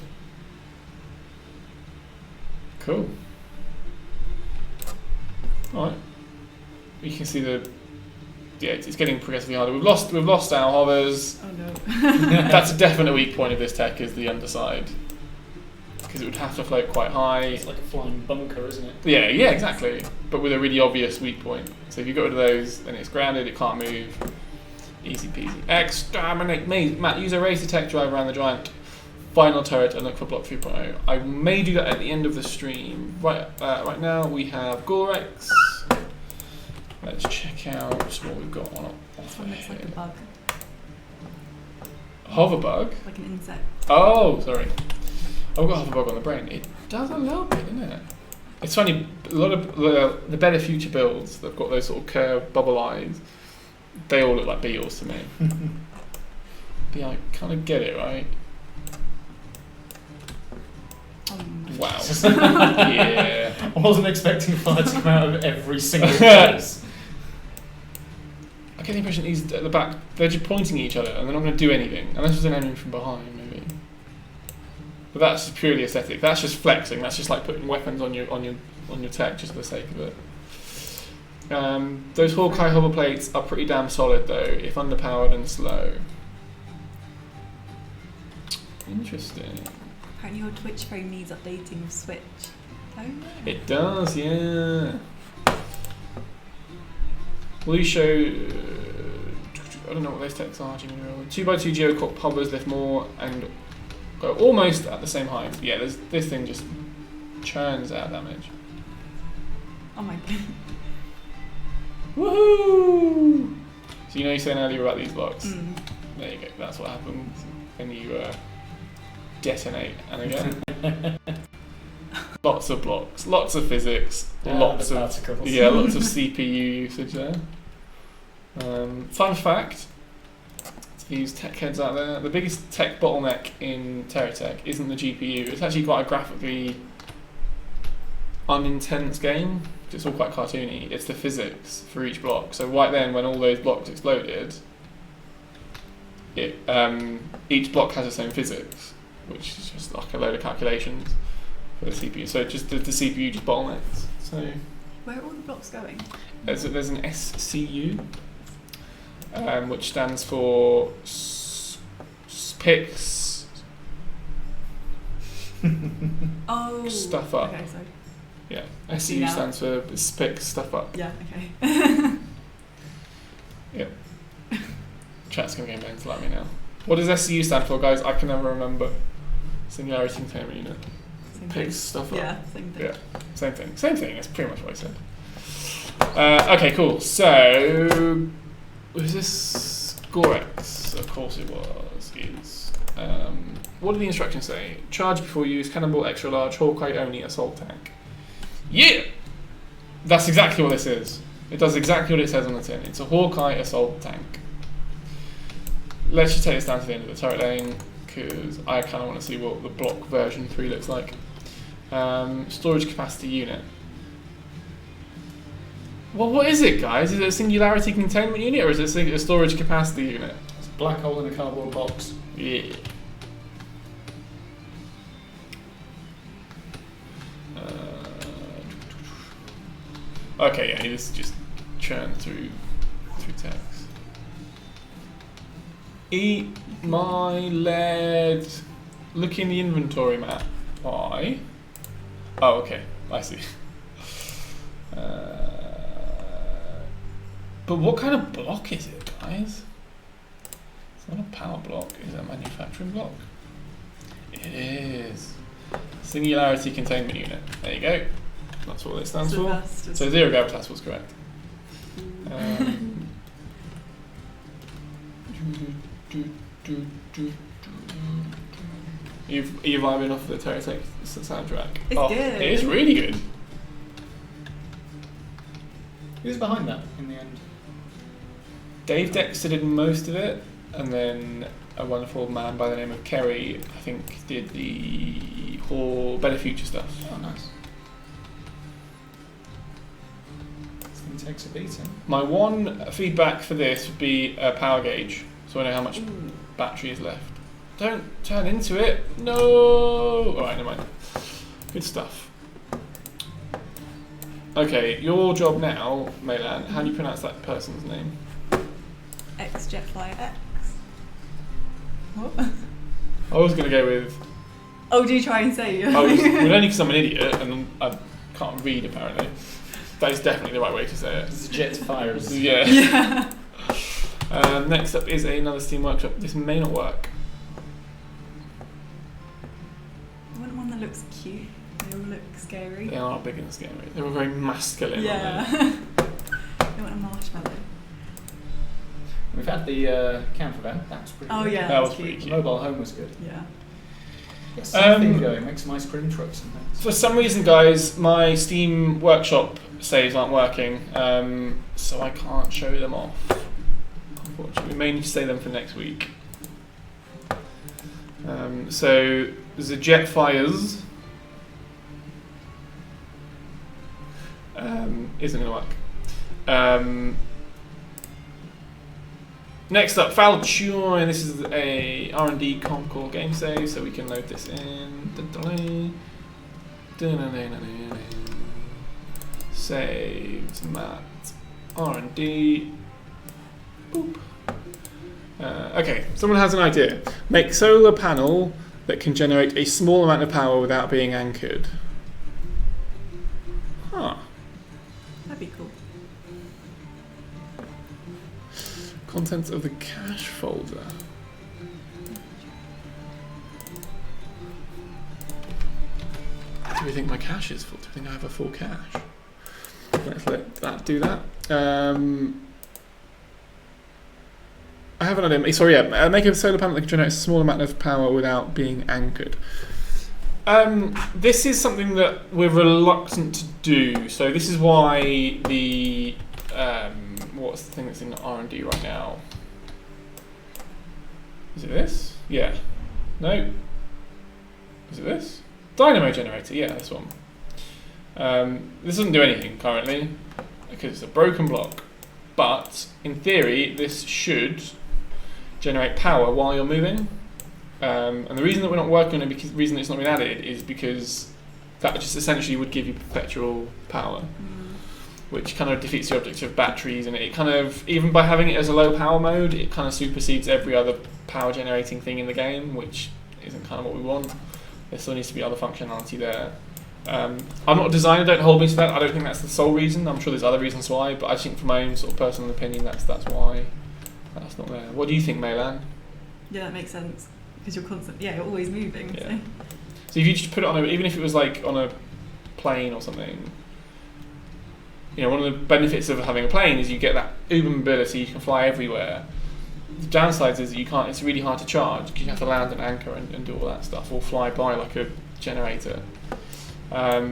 A: Cool. Alright. You can see it's getting progressively harder. We've lost our hovers.
B: Oh no.
A: That's a definite weak point of this tech, is the underside. Because it would have to float quite high.
C: It's like a flying bunker, isn't it?
A: Yeah, exactly. But with a really obvious weak point. So if you get rid of those, then it's grounded, it can't move. Easy peasy. Exterminate me! Matt, use a racer tech drive around the giant final turret and look for block 3.0. I may do that at the end of the stream. Right now we have Gorex. Let's check out what we've got on offer
B: It looks
A: here.
B: like a bug.
A: Hover bug?
B: Like an insect.
A: Oh, sorry. I've got hover bug on the brain. It does a little bit, doesn't it? It's funny, a lot of the better future builds, they've got those sort of curved bubble eyes. They all look like beetles to me. But yeah, I kind of get it, right? Wow. Yeah.
C: I wasn't expecting fire to come out of every single place.
A: I get the impression these at the back, they're just pointing at each other and they're not going to do anything. Unless there's an enemy from behind, maybe. But that's just purely aesthetic. That's just flexing. That's just like putting weapons on your tech just for the sake of it. Those Hawkeye hover plates are pretty damn solid though, if underpowered and slow. Interesting.
B: Apparently your Twitch frame needs updating with Switch. Oh, yeah.
A: It does, yeah. Will you show? I don't know what those texts are. 2x2 geocorp pubbers lift more and go almost at the same height. Yeah, this thing just churns out damage.
B: Oh my god.
A: Woohoo! So you saying earlier about these blocks?
B: Mm.
A: There you go. That's what happens when you detonate. And again, lots of blocks, lots of physics, lots of
C: particles.
A: yeah, lots of CPU usage there. Fun fact: to these tech heads out there, the biggest tech bottleneck in TerraTech isn't the GPU. It's actually quite a graphically unintense game. It's all quite cartoony. It's the physics for each block. So right then, when all those blocks exploded, each block has its own physics, which is just like a load of calculations for the CPU. So just the CPU just bottlenecks. So
B: Where are all the blocks going?
A: there's an SCU, which stands for picks
B: Oh.
A: stuff up.
B: Okay, so
A: Yeah,
B: I see
A: SCU
B: now.
A: stands for picks stuff up.
B: yeah, okay.
A: Chat's gonna go mental at me now. What does SCU stand for, guys? I can never remember. Singularity Containment Unit.
B: Same
A: Picks
B: thing.
A: stuff up.
B: Yeah, same thing.
A: Yeah, same thing. Same thing. That's pretty much what I said. Okay, cool. So, was this Gorex? Of course it was. What did the instructions say? Charge before use, cannonball extra large, Hawkeye only, assault tank. Yeah! That's exactly what this is. It does exactly what it says on the tin. It's a Hawkeye assault tank. Let's just take this down to the end of the turret lane, because I kind of want to see what the block version 3 looks like. Storage capacity unit. Well, what is it, guys? Is it a singularity containment unit, or is it a storage capacity unit?
C: It's a black hole in a cardboard box.
A: Yeah. Okay, yeah, this just churn through text. Eat my lead. Look in the inventory map. Why? Oh, okay, I see. But what kind of block is it, guys? It's not a power block. Is it a manufacturing block? It is. Singularity Containment Unit. There you go. That's what it stands
B: So
A: for.
B: that's just-
A: So zero gravitas was correct. Are you vibing off the TerraTech soundtrack?
B: It's good.
A: It is really good.
C: Who's behind that in the end?
A: Dave Dexter did most of it, and then a wonderful man by the name of Kerry, I think, did the whole Better Future stuff.
C: Oh, nice. This thing takes a beating.
A: My one feedback for this would be a power gauge, so I know how much
B: Ooh.
A: battery is left. Don't turn into it. No. Alright, never mind. Good stuff. Okay, your job now, Maylan. How do you pronounce that person's name?
B: X Jetfly X. What?
A: I was going to go with.
B: Oh, do you try and say it?
A: Well, only because I'm an idiot and I can't read apparently. That is definitely the right way to say it.
C: It's jet fires.
A: Yeah.
B: Yeah.
A: Next up is another Steam Workshop. This may not work.
B: I want one that looks cute. They all look scary.
A: They are big and scary. They're all very masculine.
B: Yeah.
A: Aren't
B: I want a marshmallow.
C: We've had the camper van. That was pretty
B: Oh
C: good.
B: yeah,
A: That was
B: that's
A: pretty
B: cute.
C: The
A: cute.
C: mobile home was good.
B: Yeah.
C: Get something
A: Um,
C: going. Make some ice cream trucks and things.
A: For some reason, guys, my Steam Workshop saves aren't working, so I can't show them off. Unfortunately, we may need to save them for next week. So the Jetfires isn't going to work. Next up, Falchion. This is a R&D Concord game save, so we can load this in. Saved, Matt, R&D. Boop. Okay, someone has an idea. Make solar panel that can generate a small amount of power without being anchored. Huh.
B: That'd be cool.
A: Contents of the cache folder. Do we think my cache is full? Do we think I have a full cache? Let's let that do that. I have an idea. Sorry, yeah. Make a solar panel that can generate a small amount of power without being anchored. This is something that we're reluctant to do. So this is why the what's the thing that's in R&D right now? Is it this? Yeah. No. Is it this? Dynamo generator. Yeah, this one. This doesn't do anything currently because it's a broken block. But in theory, this should generate power while you're moving. And the reason that we're not working on it, because the reason it's not been added, is because that just essentially would give you perpetual power, which kind of defeats the object of batteries. And it kind of, even by having it as a low power mode, it kind of supersedes every other power generating thing in the game, which isn't kind of what we want. There still needs to be other functionality there. I'm not a designer, don't hold me to that. I don't think that's the sole reason. I'm sure there's other reasons why, but I think from my own sort of personal opinion, that's why that's not there. What do you think, Meilan?
B: Yeah, that makes sense. Because you're you're always moving.
A: Yeah. So if you just put it on even if it was like on a plane or something, one of the benefits of having a plane is you get that uber mobility, you can fly everywhere. The downsides is that you can't, it's really hard to charge because you have to land and anchor and do all that stuff, or fly by like a generator. Have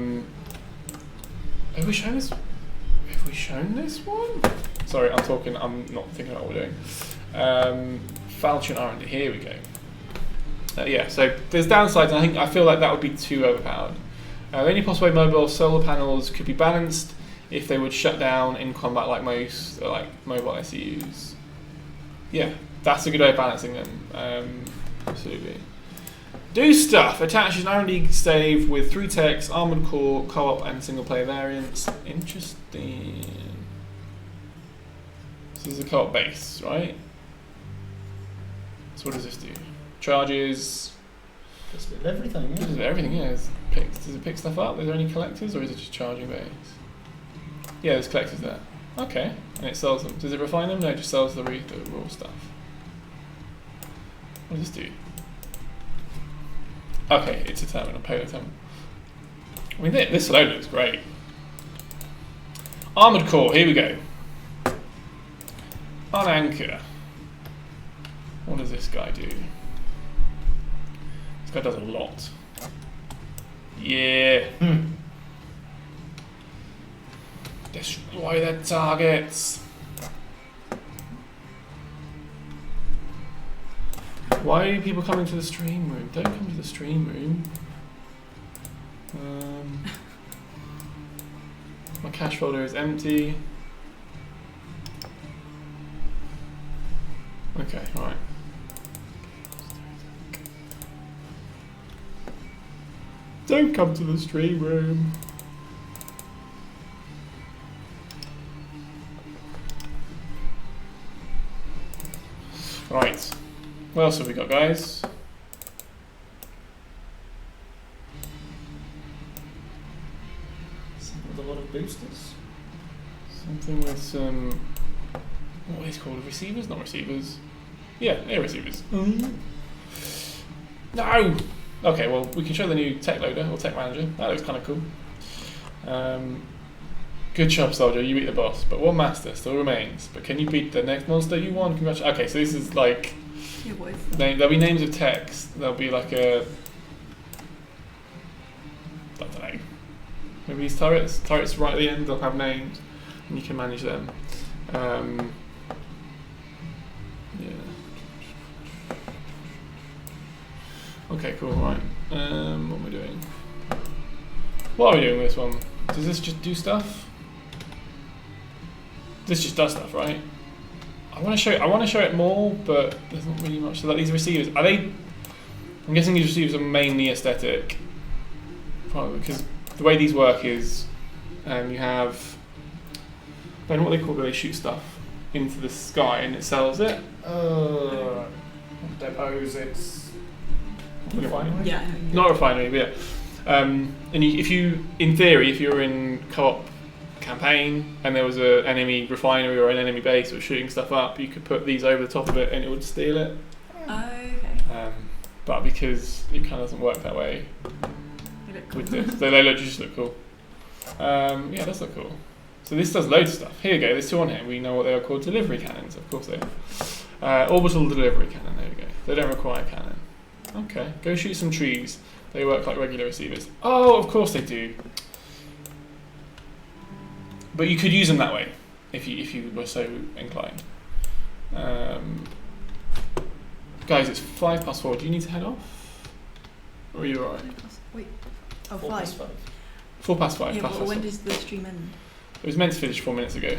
A: we shown this? Have we shown this one? Sorry, I'm not thinking about what we're doing. Falchion R&D, here we go. Yeah, so there's downsides, and I feel like that would be too overpowered. The only possible way mobile solar panels could be balanced if they would shut down in combat like most like mobile SEUs. Yeah, that's a good way of balancing them. Absolutely. Do stuff. Attaches an R&D save with 3 techs, armored core, co-op, and single player variants. Interesting. This is a co-op base, right? So what does this do? Charges.
C: Just a bit of everything, yeah.
A: Does everything, yeah. Does it pick stuff up? Is there any collectors, or is it just charging base? Yeah, there's collectors there. Okay, and it sells them. Does it refine them? No, it just sells the raw stuff. What does this do? Okay, it's a terminal, payload terminal. I mean, this alone looks great. Armored core, here we go. On anchor. What does this guy do? This guy does a lot. Yeah. Destroy their targets. Why are people coming to the stream room? Don't come to the stream room. My cache folder is empty. Okay, alright. Don't come to the stream room. Right. What else have we got, guys?
C: Something with a lot of boosters.
A: Something with some... What are these called? Receivers? Not receivers. Yeah, air receivers. No! Okay, well, we can show the new tech loader, or tech manager. That looks kind of cool. Good job, soldier. You beat the boss. But one master still remains. But can you beat the next monster you won? Congratulations. Okay, so this is like...
B: Yeah, what is
A: There'll be names of techs. There'll be like a... I don't know. Maybe these turrets. Turrets right at the end, they'll have names. And you can manage them. Yeah. Okay, cool, right. What am I doing? What are we doing with this one? Does this just do stuff? This just does stuff, right? I want to show it more, but there's not really much. So like these receivers, are they? I'm guessing these receivers are mainly aesthetic, probably because the way these work is, you have. I don't know what they call it. They shoot stuff into the sky and it sells it.
C: Depots, it's refinery.
B: Yeah.
A: Not refinery, but if you, in theory, if you were in co-op campaign and there was an enemy refinery or an enemy base that was shooting stuff up, you could put these over the top of it and it would steal it.
B: Okay.
A: But because it kind of doesn't work that way
B: They look cool.
A: with this, they just look cool. Yeah, it does look cool. So this does loads of stuff. Here we go, there's two on here. We know what they are called, delivery cannons, of course they are. Orbital delivery cannon, there we go. They don't require cannon. Okay, go shoot some trees. They work like regular receivers. Oh, of course they do. But you could use them that way, if you were so inclined. Guys, it's 4:05. Do you need to head off? Or are you alright?
B: Wait. Oh,
C: 4 past
B: 5.
A: 4:05.
B: Yeah,
A: past
B: but when
A: 5.
B: does the stream end?
A: It was meant to finish 4 minutes ago,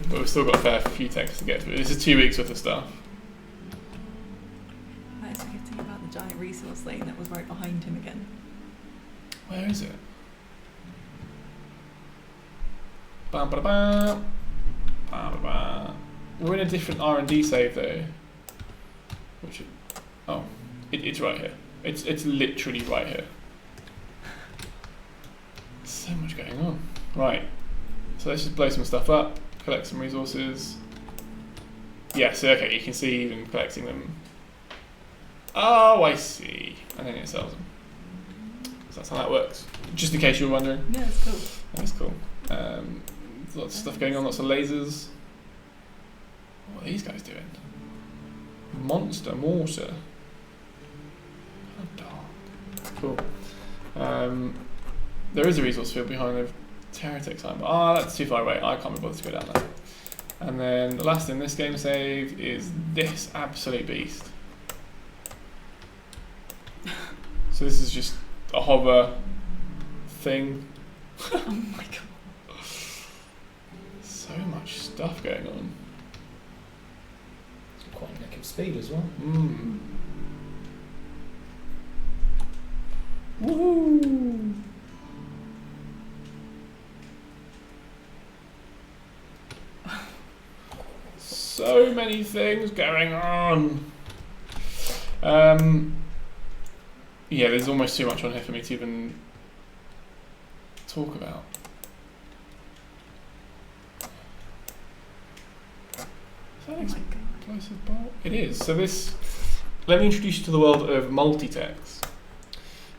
A: but we've still got a fair few texts to get through. This is 2 weeks worth of stuff.
B: I was forgetting about the giant resource lane that was right behind him again.
A: Where is it? Bam, ba, bam. Bam, ba, bam. We're in a different R&D save though. Which? It's right here. It's literally right here. So much going on. Right. So let's just blow some stuff up, collect some resources. Yeah. So okay, you can see even collecting them. Oh, I see. And then it sells them. So that's how that works. Just in case you were wondering.
B: Yeah, it's cool.
A: That's cool. Lots of stuff going on, lots of lasers. What are these guys doing? Monster mortar. How dark. Cool. There is a resource field behind the TerraTech sign, but that's too far away. I can't be bothered to go down there. And then the last in this game save is this absolute beast. So this is just a hover thing.
B: Oh my god.
A: So much stuff going on.
C: Quite a nick of speed as well.
A: Woohoo! So many things going on. Yeah, there's almost too much on here for me to even talk about.
B: Oh my god.
A: Explosive bolt? It is. So let me introduce you to the world of multi-techs.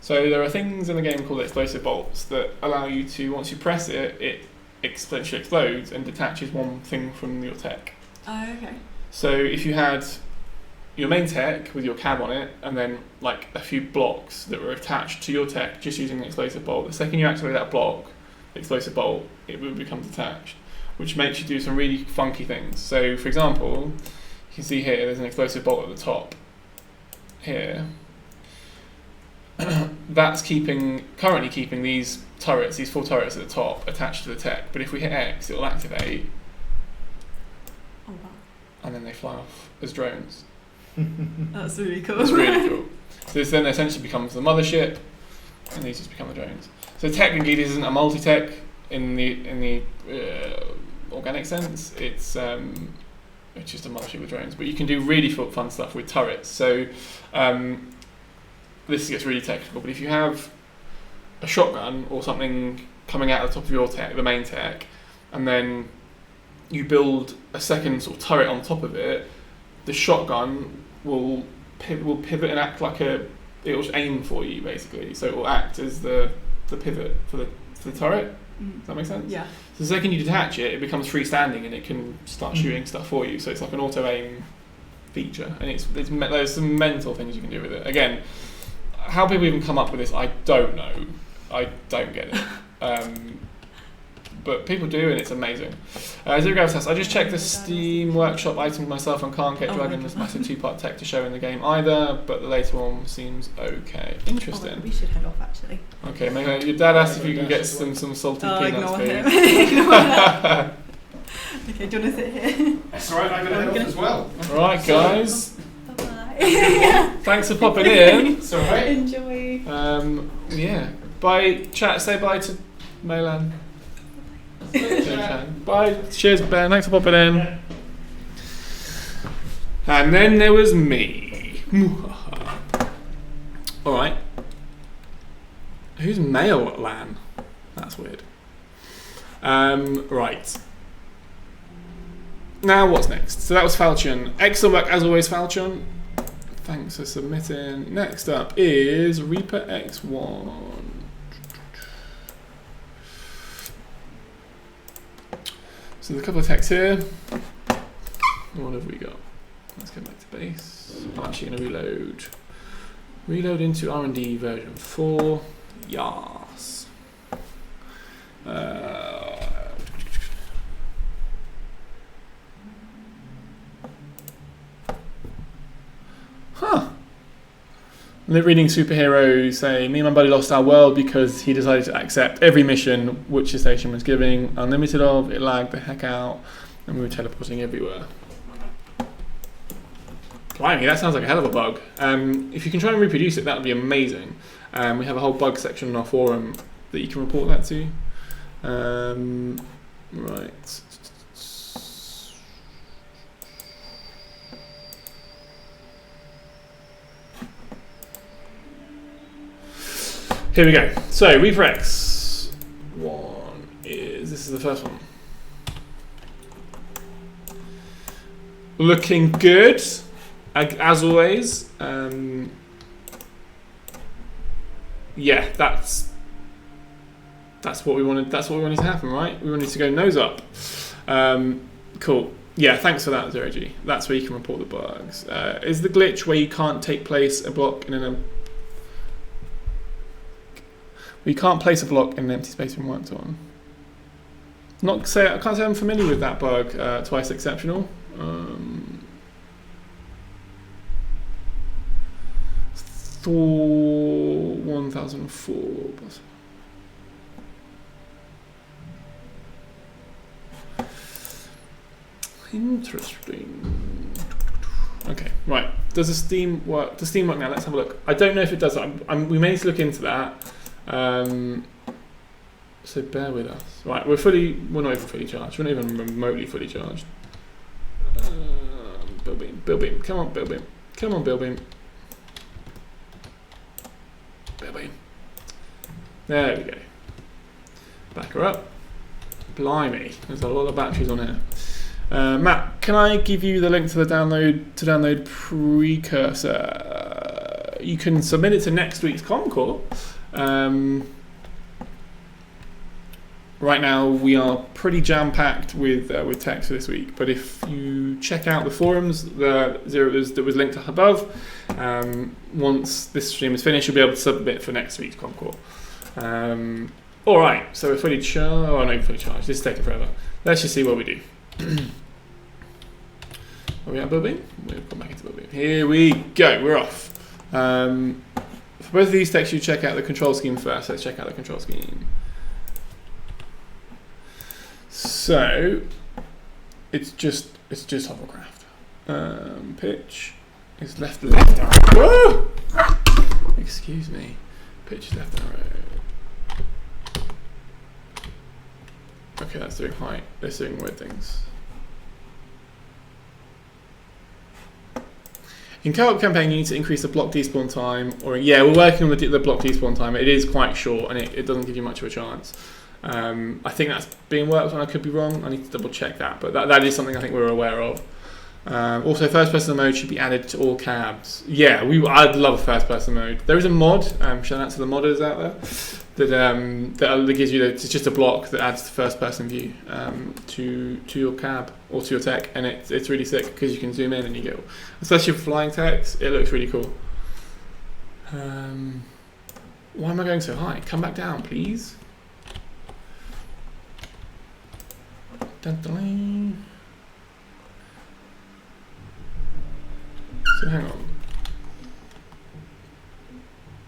A: So there are things in the game called explosive bolts that allow you to, once you press it, it explodes and detaches one thing from your tech.
B: Oh, okay.
A: So if you had your main tech with your cab on it, and then like a few blocks that were attached to your tech just using the explosive bolt, the second you activate that block, the explosive bolt, it will become detached, which makes you do some really funky things. So for example, you can see here there's an explosive bolt at the top here. That's currently keeping these turrets, these 4 turrets at the top, attached to the tech. But if we hit X, it will activate,
B: Oh wow.
A: and then they fly off as drones.
B: That's really cool.
A: It's really cool. So this then essentially becomes the mothership, and these just become the drones. So technically, this isn't a multi-tech in the organic sense. It's just a mothership with drones. But you can do really fun stuff with turrets. So this gets really technical. But if you have a shotgun or something coming out of the top of your tech, the main tech, and then you build a second sort of turret on top of it, the shotgun will pivot and act like it will aim for you basically. So it will act as the pivot for the turret. Does that make sense?
B: Yeah.
A: So the second you detach it, it becomes freestanding and it can start shooting stuff for you. So it's like an auto aim feature, and there's some mental things you can do with it. Again, how people even come up with this, I don't know. I don't get it. But people do, and it's amazing. Zero Gravity Test. I just checked the Steam Workshop items myself and can't get Dragon's massive 2-part tech to show in the game either, but the later one seems okay. Interesting.
B: Oh, we should head off actually.
A: Okay, maybe your dad asked if you can get some salty peanuts
B: ignore
A: for
B: him.
A: you.
B: Ignore him. Okay, do you want to sit here?
C: That's alright, I'm going to head off as well.
A: Alright, guys.
B: Bye-bye.
A: Thanks for popping in.
C: It's alright.
B: Enjoy.
A: Yeah. Bye. Chat. Say bye to Maylan. Bye. Cheers, Ben. Thanks for popping in. And then there was me. Alright. Who's male at LAN? That's weird. Right. Now what's next? So that was Falchion. Excellent work as always, Falchion. Thanks for submitting. Next up is Reaper X1. So there's a couple of texts here. What have we got? Let's go back to base. I'm actually going to reload. Reload into R&D version 4. Yas. Huh. Lip reading superhero say, me and my buddy lost our world because he decided to accept every mission which the station was giving. Unlimited of, it lagged the heck out, and we were teleporting everywhere. Blimey, that sounds like a hell of a bug. If you can try and reproduce it, that would be amazing. We have a whole bug section on our forum that you can report that to. Right. Here we go. So Reaper X one this is the first one. Looking good, as always. Yeah, that's what we wanted. That's what we wanted to happen, right? We wanted to go nose up. Cool. Yeah, thanks for that, 0G. That's where you can report the bugs. Is the glitch where you can't take place a block in an we can't place a block in an empty space when worked on. I can't say I'm familiar with that bug. Twice exceptional. 1004. Interesting. Okay, right. Does the Steam work? Does Steam work now? Let's have a look. I don't know if it does. We may need to look into that. So bear with us. Right, we're not even fully charged. We're not even remotely fully charged. Bill Beam. Come on, Bill Beam. Come on, Bill Beam. Bill Beam. There we go. Back her up. Blimey, there's a lot of batteries on here. Matt, can I give you the link to the download precursor? You can submit it to next week's Comcore. Right now we are pretty jam-packed with text for this week, but if you check out the forums that was linked above, once this stream is finished, you'll be able to submit for next week's Comcore. All right, so we're fully charged. Oh, no, fully charged. This is taking forever. Let's just see what we do. Are we at Bilbeam? We've gone back into Bilbeam. Here we go. We're off. For both of these texts, you check out the control scheme first. Let's check out the control scheme. So it's just hovercraft. Pitch is left and right. Whoa! Excuse me. Pitch is left and right. Okay, that's doing height. That's doing weird things. In co-op campaign, you need to increase the block despawn time. Yeah, we're working on the block despawn time. It is quite short, and it doesn't give you much of a chance. I think that's being worked on. I could be wrong. I need to double check that, but that is something I think we're aware of. Also, first-person mode should be added to all cabs. Yeah, I'd love a first-person mode. There is a mod. Shout out to the modders out there that gives you it's just a block that adds the first-person view to your cab or to your tech, and it's really sick because you can zoom in and you go. Especially for flying techs, it looks really cool. Why am I going so high? Come back down, please. Dun-dun-dun. So hang on.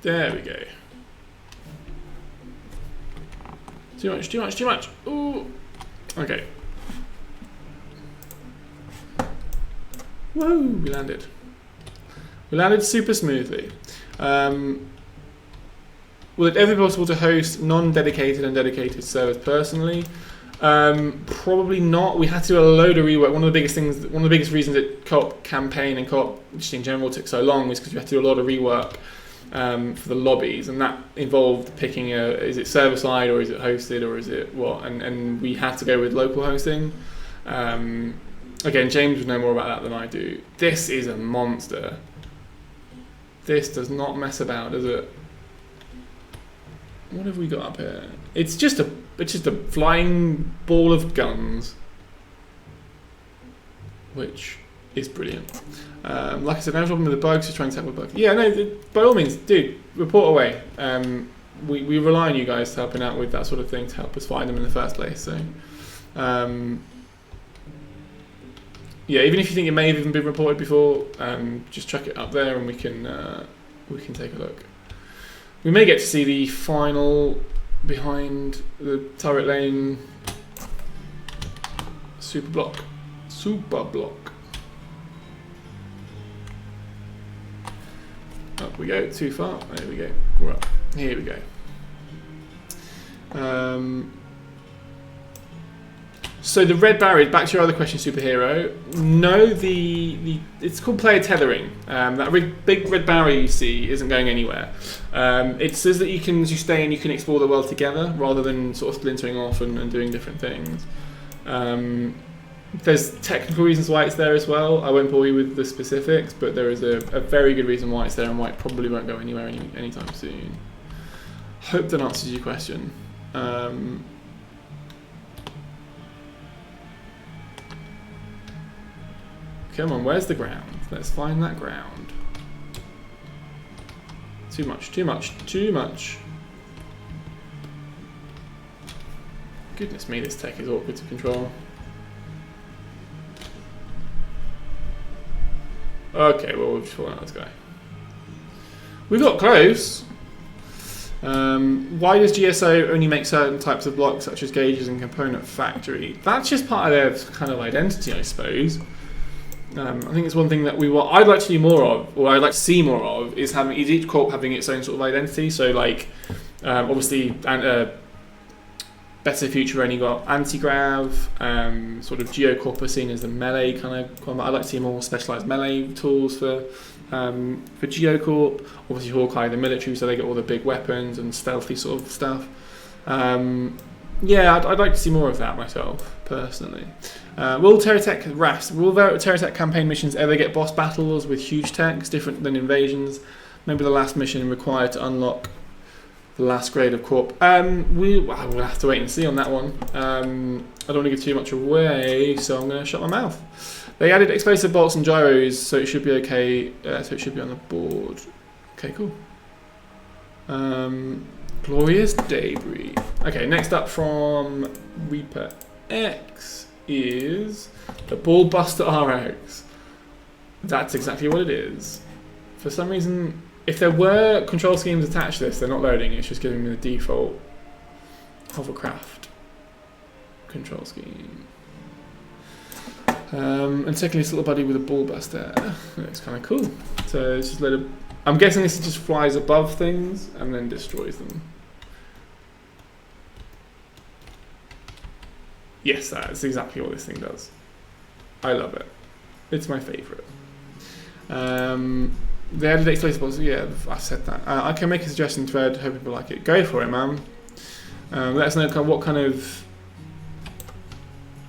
A: There we go. Too much. Ooh. Okay. Whoa, we landed. We landed super smoothly. Will it ever be possible to host non-dedicated and dedicated servers personally? Probably not. We had to do a load of rework. One of the biggest reasons that co-op campaign and co-op just in general took so long was because we had to do a lot of rework for the lobbies, and that involved picking is it server side or is it hosted or is it what, and we had to go with local hosting. Again, James would know more about that than I do. This is a monster. This does not mess about, does it? What have we got up here? It's just a flying ball of guns, which is brilliant. Like I said, no problem with the bugs, just trying to tackle the bugs. Yeah, no, by all means, dude, report away. We rely on you guys helping out with that sort of thing to help us find them in the first place. So, yeah, even if you think it may have even been reported before, just chuck it up there and we can take a look. We may get to see the final behind the turret lane super block. Up we go, too far. There we go. We're up. Here we go. So the red barrier, back to your other question, superhero. No, it's called player tethering. That big red barrier you see isn't going anywhere. It says that as you stay in, you can explore the world together rather than sort of splintering off and doing different things. There's technical reasons why it's there as well. I won't bore you with the specifics, but there is a very good reason why it's there and why it probably won't go anywhere anytime soon. Hope that answers your question. Come on, where's the ground? Let's find that ground. Too much. Goodness me, this tech is awkward to control. Okay, well, we've just fallen out this guy. We got close. Why does GSO only make certain types of blocks, such as gauges and component factory? That's just part of their kind of identity, I suppose. I think it's one thing that I'd like to do more of, or I'd like to see more of, is each corp having its own sort of identity. So, like, obviously, Better Future only got anti-grav, sort of Geocorp are seen as the melee kind of combat. I'd like to see more specialised melee tools for Geocorp. Obviously, Hawkeye, the military, so they get all the big weapons and stealthy sort of stuff. Yeah, I'd like to see more of that myself, personally. Will TerraTech campaign missions ever get boss battles with huge techs, different than invasions? Maybe the last mission required to unlock the last grade of Corp. We'll have to wait and see on that one. I don't want to give too much away, so I'm going to shut my mouth. They added explosive bolts and gyros, so it should be okay. So it should be on the board. Okay, cool. Glorious Debris. Okay, next up from Reaper X is the Ballbuster RX. That's exactly what it is. For some reason, if there were control schemes attached to this, they're not loading. It's just giving me the default hovercraft control scheme. And secondly, this little buddy with a Ballbuster. Looks kind of cool. So it's just I'm guessing this just flies above things and then destroys them. Yes, that's exactly what this thing does. I love it. It's my favourite. They added explosives. Yeah, I've said that. I can make a suggestion thread. Hope people like it. Go for it, man. Let us know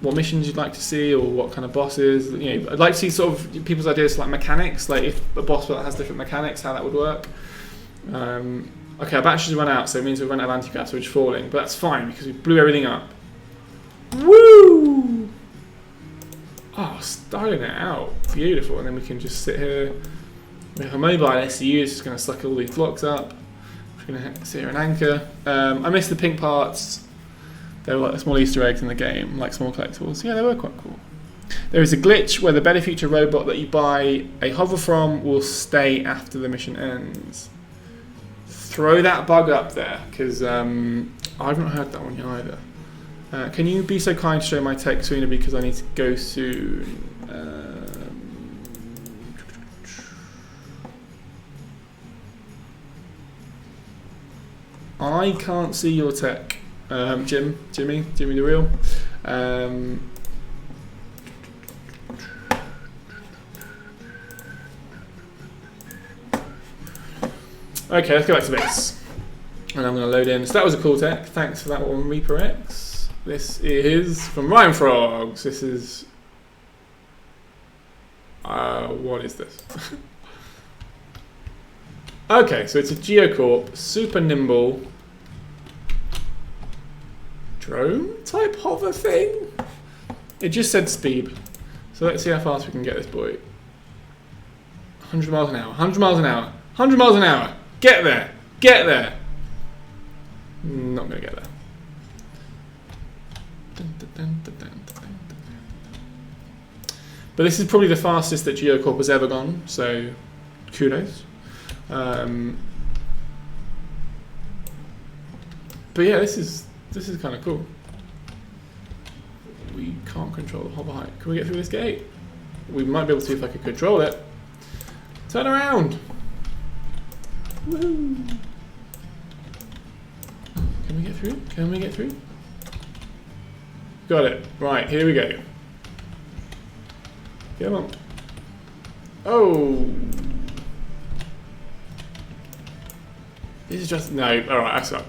A: what missions you'd like to see, or what kind of bosses. You know, I'd like to see sort of people's ideas, like mechanics. Like if a boss has different mechanics, how that would work. Okay, our batteries run out, so it means we've run out of anti-grav, so we're just falling. But that's fine because we blew everything up. Woo! Oh, styling it out. Beautiful. And then we can just sit here. We have a mobile SCU, it's just going to suck all these blocks up. We're going to sit here and anchor. I missed the pink parts. They were like the small Easter eggs in the game, like small collectibles. Yeah, they were quite cool. There is a glitch where the Better Future robot that you buy a hover from will stay after the mission ends. Throw that bug up there, because I haven't heard that one yet either. Can you be so kind to show my tech sooner, because I need to go soon. I can't see your tech, Jimmy the Real. Okay, let's go back to base. And I'm going to load in. So that was a cool tech. Thanks for that one, Reaper X. This is from Ryan Frogs. This is... what is this? Okay, so it's a Geocorp, super nimble drone type hover thing. It just said speed. So let's see how fast we can get this boy. 100 miles an hour, 100 miles an hour, 100 miles an hour. Get there, get there. Not gonna get there. But this is probably the fastest that Geocorp has ever gone, so kudos. But yeah, this is kind of cool. We can't control the hover height. Can we get through this gate? We might be able to see if I can control it. Turn around! Woohoo! Can we get through? Can we get through? Got it. Right, here we go. Come on. Oh! This is just... No, alright, I suck.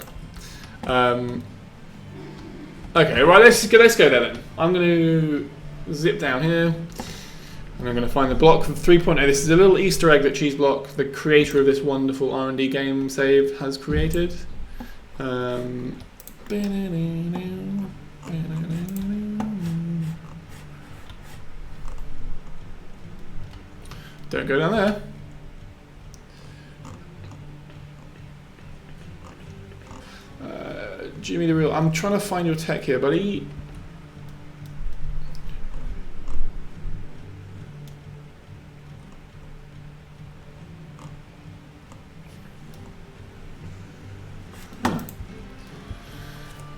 A: Okay, right, let's go there then. I'm going to zip down here. And I'm going to find the block from 3.0. This is a little Easter egg that Cheeseblock, the creator of this wonderful R&D game save, has created. Don't go down there. Jimmy the Real, I'm trying to find your tech here, buddy.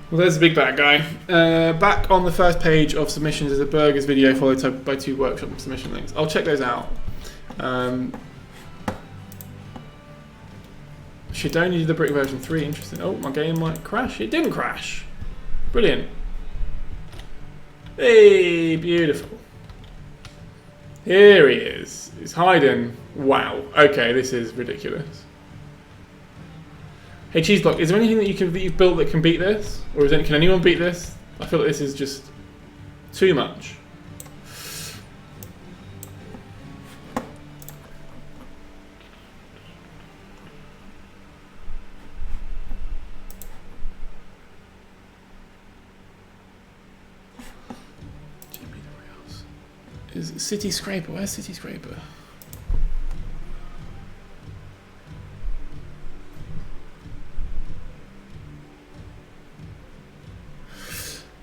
A: Well, there's the big bad guy. Back on the first page of submissions is a burgers video followed by 2 workshop submission links. I'll check those out. Should only do the brick version 3. Interesting. Oh, my game might crash. It didn't crash. Brilliant. Hey, beautiful. Here he is. He's hiding. Wow. Okay, this is ridiculous. Hey, Cheeseblock, is there anything that you've built that can beat this, or can anyone beat this? I feel like this is just too much. Is City Scraper? Where's City Scraper?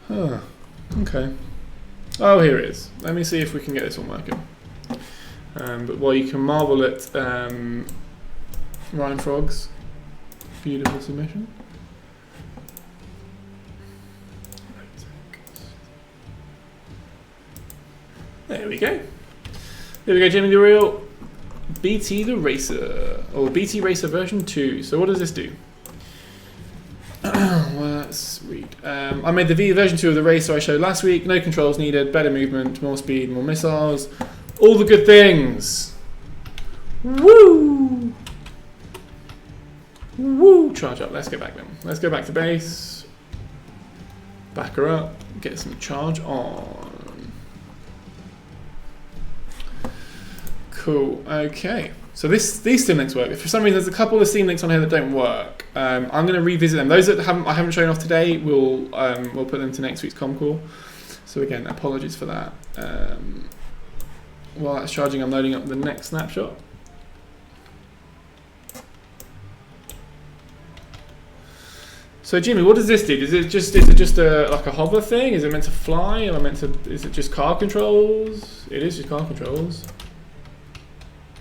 A: Huh. Okay. Oh, here it is. Let me see if we can get this one working. But while you can marvel at Ryan Frog's beautiful submission. There we go. There we go, Jimmy the Real. BT the Racer. Or BT Racer version 2. So what does this do? Let's read. I made the version 2 of the Racer I showed last week. No controls needed, better movement, more speed, more missiles. All the good things. Woo! Woo! Charge up. Let's get back then. Let's go back to base. Back her up. Get some charge on. Cool. Okay. So these Steam links work. If for some reason there's a couple of Steam links on here that don't work, I'm going to revisit them. Those that I haven't shown off today, we'll put them to next week's comm call. So again, apologies for that. While that's charging, I'm loading up the next snapshot. So Jimmy, what does this do? Is it just like a hover thing? Is it meant to fly? Is it just car controls? It is just car controls.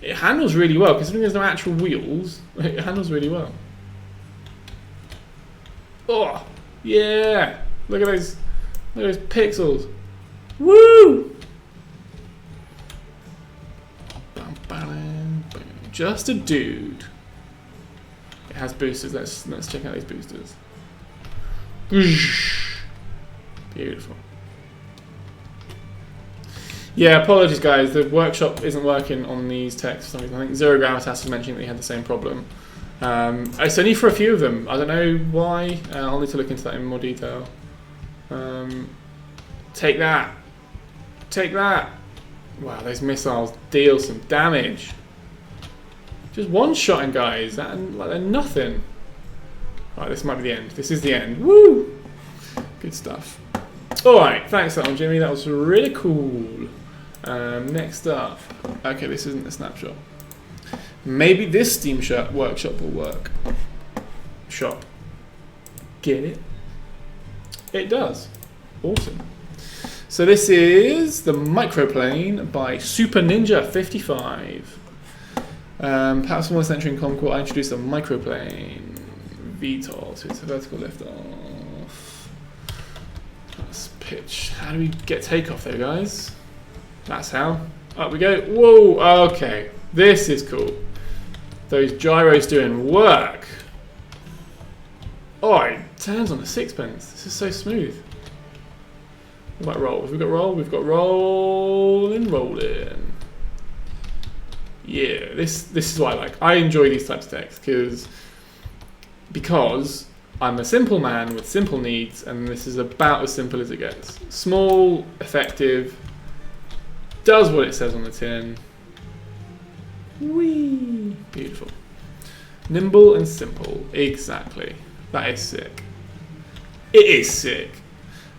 A: It handles really well, considering there's no actual wheels. It handles really well. Oh, yeah! Look at those pixels. Woo! Just a dude. It has boosters. Let's check out these boosters. Beautiful. Yeah, apologies guys, the workshop isn't working on these techs for some reason. I think Zero Gravitas was mentioning that he had the same problem. It's only for a few of them. I don't know why. I'll need to look into that in more detail. Take that. Take that. Wow, those missiles deal some damage. Just one-shotting, guys. Like they're nothing. Right, this might be the end. This is the end. Woo! Good stuff. Alright, thanks for that one, Jimmy. That was really cool. Next up. Okay, this isn't a snapshot. Maybe this Steam Workshop will work. Shop. Get it? It does. Awesome. So this is the Microplane by Super Ninja 55. Perhaps more century in Concord, I introduced a Microplane VTOL, so it's a vertical lift off. Let's pitch. How do we get takeoff there, guys? That's how. Up we go. Whoa, okay. This is cool. Those gyros doing work. Oh, it turns on the sixpence. This is so smooth. What about roll? Have we got roll? We've got rolling. Yeah, this is what I like. I enjoy these types of techs because I'm a simple man with simple needs, and this is about as simple as it gets. Small, effective, does what it says on the tin. Whee! Beautiful. Nimble and simple. Exactly. That is sick. It is sick.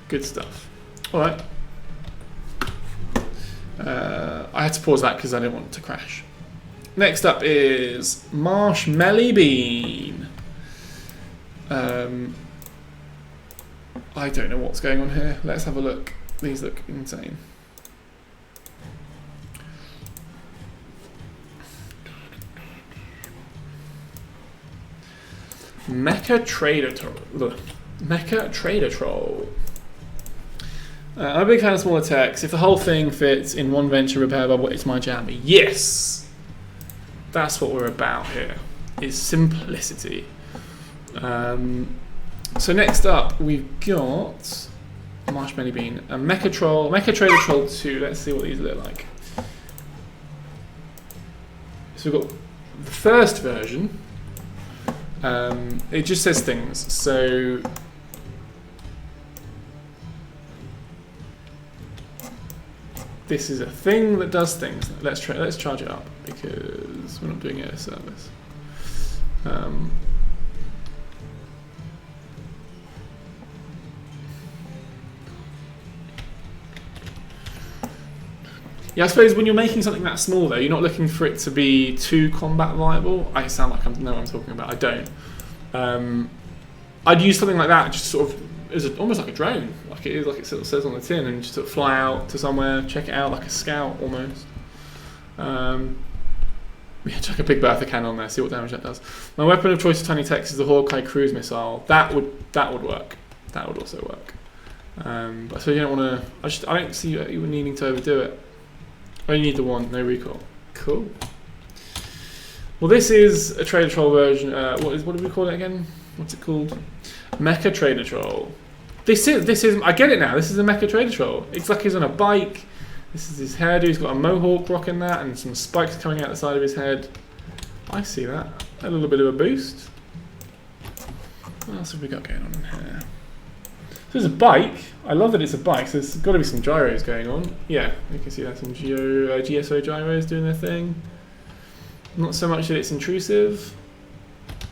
A: Good stuff. Alright. I had to pause that because I didn't want it to crash. Next up is Marshmallow Bean. I don't know what's going on here. Let's have a look. These look insane. Mecha Trader Troll. I'm a big fan of smaller techs. If the whole thing fits in one venture repair bubble, it's my jam. Yes! That's what we're about here, is simplicity. So next up, we've got Marshmallow Bean, a Mecha Trader Troll 2. Let's see what these look like. So we've got the first version. It just says things. So this is a thing that does things. Let's charge it up because we're not doing it a service. Yeah, I suppose when you're making something that small, though, you're not looking for it to be too combat viable. I sound like I know what I'm talking about. I don't. I'd use something like that, just sort of as almost like a drone, like it is, like it sort of says on the tin, and just sort of fly out to somewhere, check it out like a scout almost. Yeah, chuck a Big Bertha cannon on there, see what damage that does. My weapon of choice for tiny techs is the Hawkeye cruise missile. That would work. That would also work. But so you don't want to. I don't see you needing to overdo it. Only need the one, no recoil. Cool. Well, this is a Trader Troll version. What do we call it again? What's it called? Mecha Trader Troll. This is. I get it now. This is a Mecha Trader Troll. It's like he's on a bike. This is his hairdo. He's got a mohawk rocking that, and some spikes coming out the side of his head. I see that. A little bit of a boost. What else have we got going on in here? So there's a bike. I love that it's a bike. So there's got to be some gyros going on. Yeah, you can see that some GSO gyros doing their thing. Not so much that it's intrusive.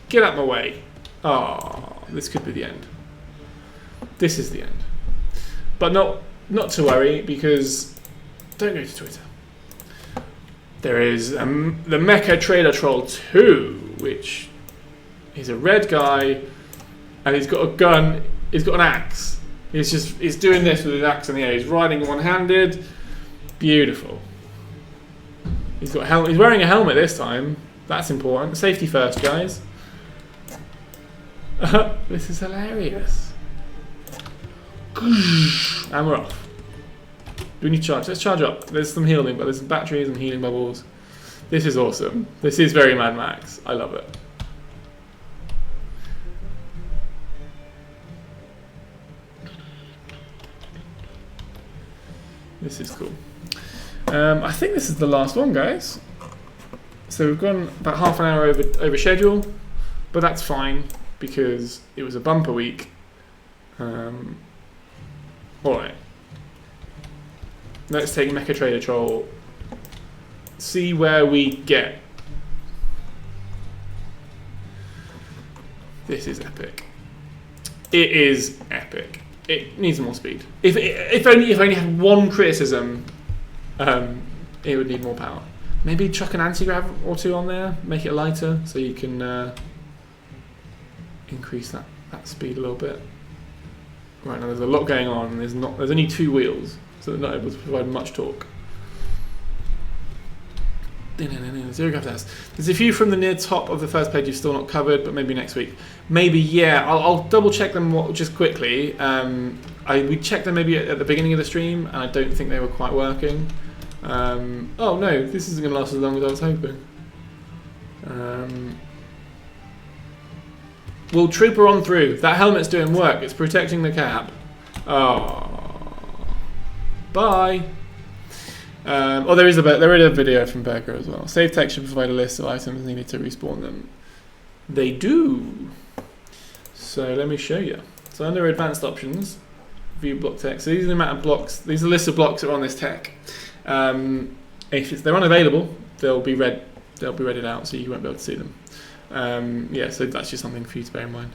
A: Get out my way. Oh, this could be the end. This is the end. But not to worry, because don't go to Twitter. There is the Mecha Trader Troll 2, which is a red guy, and he's got a gun. He's got an axe. He's doing this with his axe in the air. He's riding one-handed. Beautiful. He's got a helmet. He's wearing a helmet this time. That's important. Safety first, guys. This is hilarious. And we're off. Do we need to charge? Let's charge up. There's some healing, but there's some batteries and healing bubbles. This is awesome. This is very Mad Max. I love it. This is cool. I think this is the last one, guys. So we've gone about half an hour over schedule. but that's fine because it was a bumper week. Alright. Let's take Mecha Trader Troll. See where we get. This is epic. It is epic. It needs more speed. If only had one criticism, it would need more power. Maybe chuck an anti-grav or two on there, make it lighter, so you can increase that speed a little bit. Right now, there's a lot going on. There's only 2 wheels, so they're not able to provide much torque. Zero grav test. There's a few from the near top of the first page you've still not covered, but maybe next week. Maybe, yeah. I'll double check them just quickly. We checked them maybe at the beginning of the stream, and I don't think they were quite working. Oh no, this isn't going to last as long as I was hoping. We'll trooper on through. That helmet's doing work. It's protecting the cab. Oh. Bye. There is a video from Berger as well. SafeTech should provide a list of items needed to respawn them. They do. So let me show you. So under advanced options, view block tech. So these are the amount of blocks. These are the list of blocks that are on this tech. If they're unavailable, they'll be redded out, so you won't be able to see them. Yeah, so that's just something for you to bear in mind.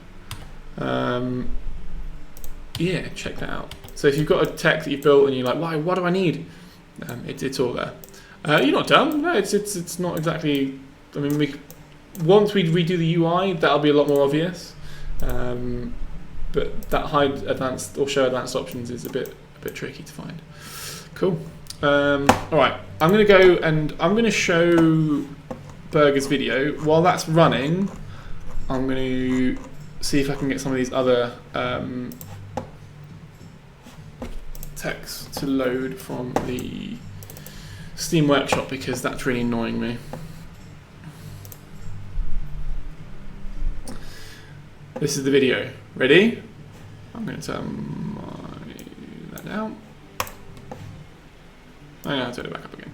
A: Yeah, check that out. So if you've got a tech that you've built and you're like, why? What do I need? It's all there. You're not done. No, it's not exactly. I mean, once we redo the UI, that'll be a lot more obvious. But that hide advanced or show advanced options is a bit tricky to find. Cool. All right, I'm going to go and I'm going to show Berger's video. While that's running, I'm going to see if I can get some of these other text to load from the Steam Workshop because that's really annoying me. This is the video. Ready? I'm going to turn that down. I'm going to turn it back up again.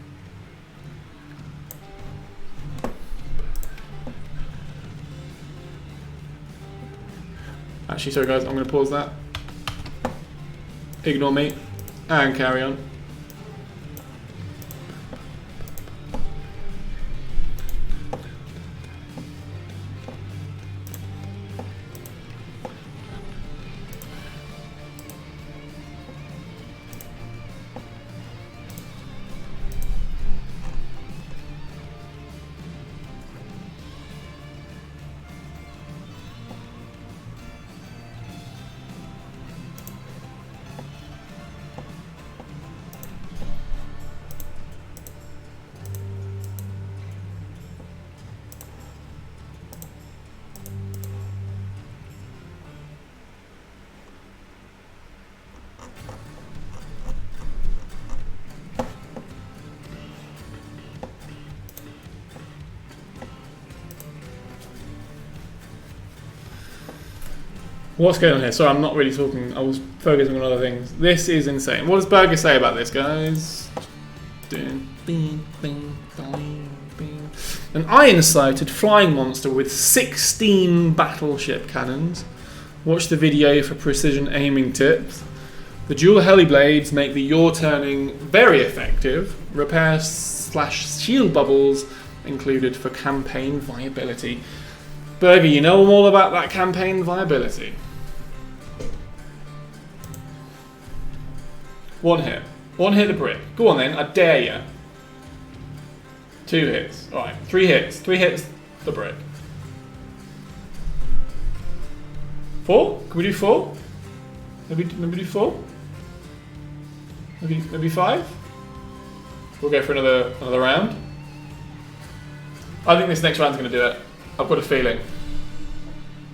A: Actually, sorry guys, I'm going to pause that. Ignore me. And carry on. What's going on here? Sorry, I'm not really talking. I was focusing on other things. This is insane. What does Berger say about this, guys? An iron-sighted flying monster with 16 battleship cannons. Watch the video for precision aiming tips. The dual heli blades make the yaw turning very effective. Repair/shield bubbles included for campaign viability. Berger, you know all about that campaign viability. One hit. One hit the brick. Go on then, I dare you. 2 hits. Alright, 3 hits. 3 hits the brick. 4? Can we do 4? Maybe do 4? Maybe 5? We'll go for another round. I think this next round's going to do it. I've got a feeling.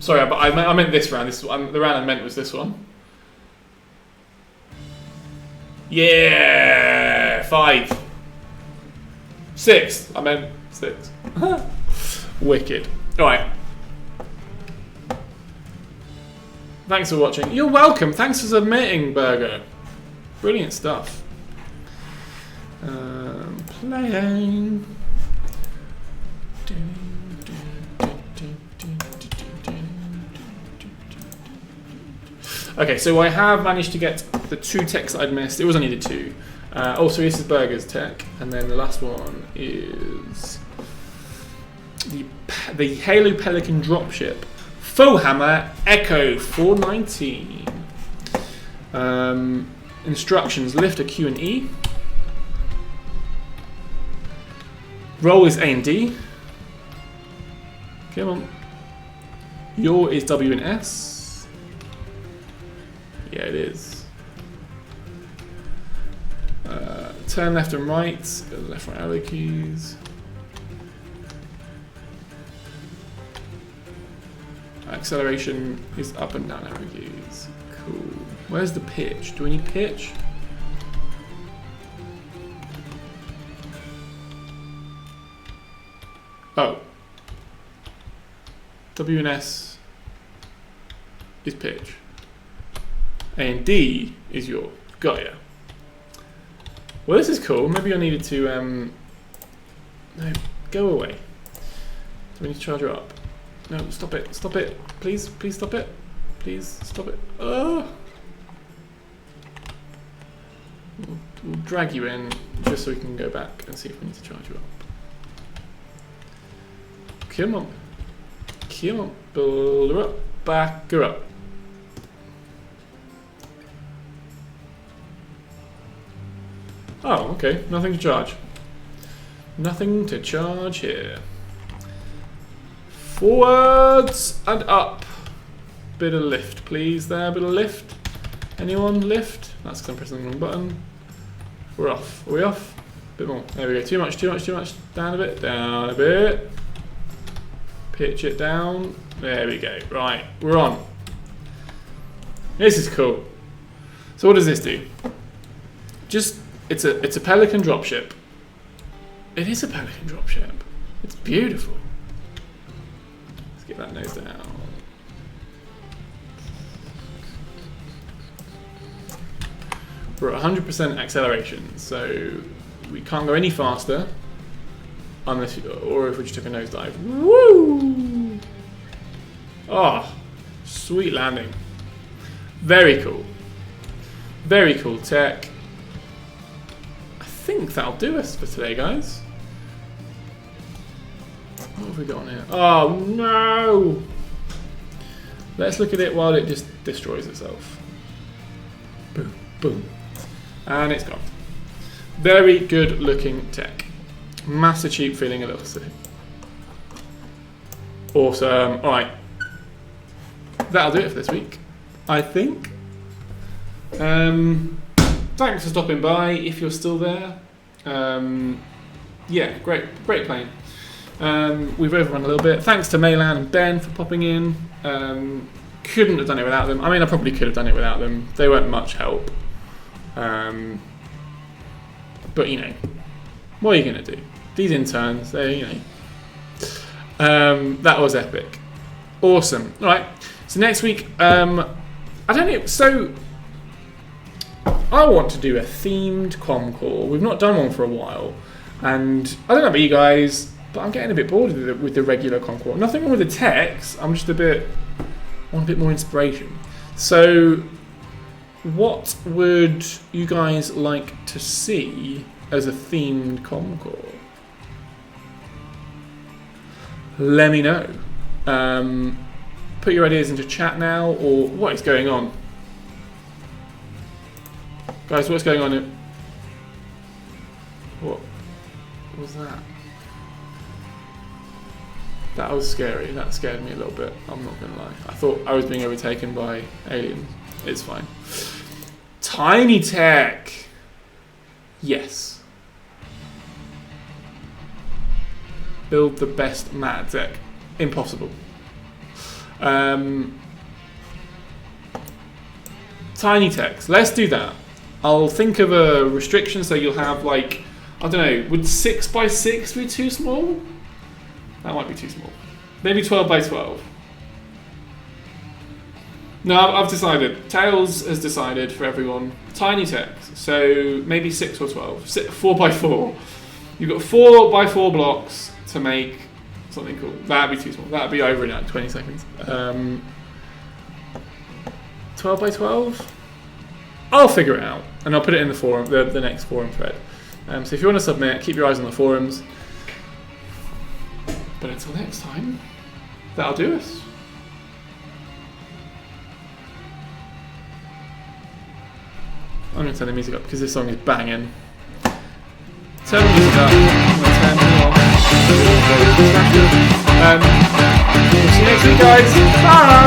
A: Sorry, but I meant this round. The round I meant was this one. Yeah, 5. 6. I meant 6. Wicked. All right. Thanks for watching. You're welcome. Thanks for submitting, Berger. Brilliant stuff. Playing. Okay, so I have managed to get the 2 techs that I'd missed. It was only the 2. Also, this is Burger's tech, and then the last one is the Halo Pelican dropship. Fohammer Echo 419. Instructions: lift a Q and E. Roll is A and D. Come on. Yaw is W and S. Yeah, it is. Turn left and right. Go to the left, right arrow keys. Acceleration is up and down arrow keys. Cool. Where's the pitch? Do we need pitch? Oh. W and S is pitch. A and D is yaw. Got ya. Well, this is cool. Maybe I needed to, no, go away. Do we need to charge her up? No, stop it. Stop it. Please, please stop it. Please stop it. We'll drag you in just so we can go back and see if we need to charge you up. Come on. Come on. Build her up. Back her up. Oh, okay. Nothing to charge. Nothing to charge here. Forwards and up. Bit of lift, please. There, bit of lift. Anyone lift? That's because I'm pressing the wrong button. We're off. Are we off? Bit more. There we go. Too much, too much, too much. Down a bit, down a bit. Pitch it down. There we go. Right, we're on. This is cool. So what does this do? Just, it's a Pelican dropship. It is a Pelican dropship. It's beautiful. Let's get that nose down. We're at 100% acceleration, so we can't go any faster unless, or if we just took a nosedive. Woo! Oh, sweet landing. Very cool. Very cool tech. I think that'll do us for today, guys. What have we got on here? Oh no! Let's look at it while it just destroys itself. Boom, boom. And it's gone. Very good looking tech. Master Chief feeling a little silly. Awesome. Alright. That'll do it for this week, I think. Thanks for stopping by if you're still there. Yeah, great playing. We've overrun a little bit. Thanks to Maylan and Ben for popping in. Couldn't have done it without them. I mean, I probably could have done it without them. They weren't much help. But you know, what are you gonna do? These interns, they, you know. That was epic. Awesome. All right. So next week, I don't know. So I want to do a themed comm call. We've not done one for a while, and I don't know about you guys, but I'm getting a bit bored with the regular comm call. Nothing wrong with the text. I'm just I want a bit more inspiration. So what would you guys like to see as a themed comm call? Let me know. Put your ideas into chat now, or what is going on? Guys, what's going on here? What was that? That was scary. That scared me a little bit. I'm not going to lie. I thought I was being overtaken by aliens. It's fine. Tiny Tech. Yes. Build the best mat deck. Impossible. Tiny Techs. Let's do that. I'll think of a restriction so you'll have like, I don't know, would 6x6 be too small? That might be too small. Maybe 12x12. No, I've decided. Tails has decided for everyone. Tiny Techs. So maybe 6 or 12. 4x4. You've got 4x4 blocks to make something cool. That'd be too small. That'd be over in like 20 seconds. 12 by 12? I'll figure it out, and I'll put it in the forum, the next forum thread. So if you want to submit, keep your eyes on the forums. But until next time, that'll do us. I'm going to turn the music up because this song is banging. Turn the music up. I'm going to turn it off. See you next week, guys. Bye!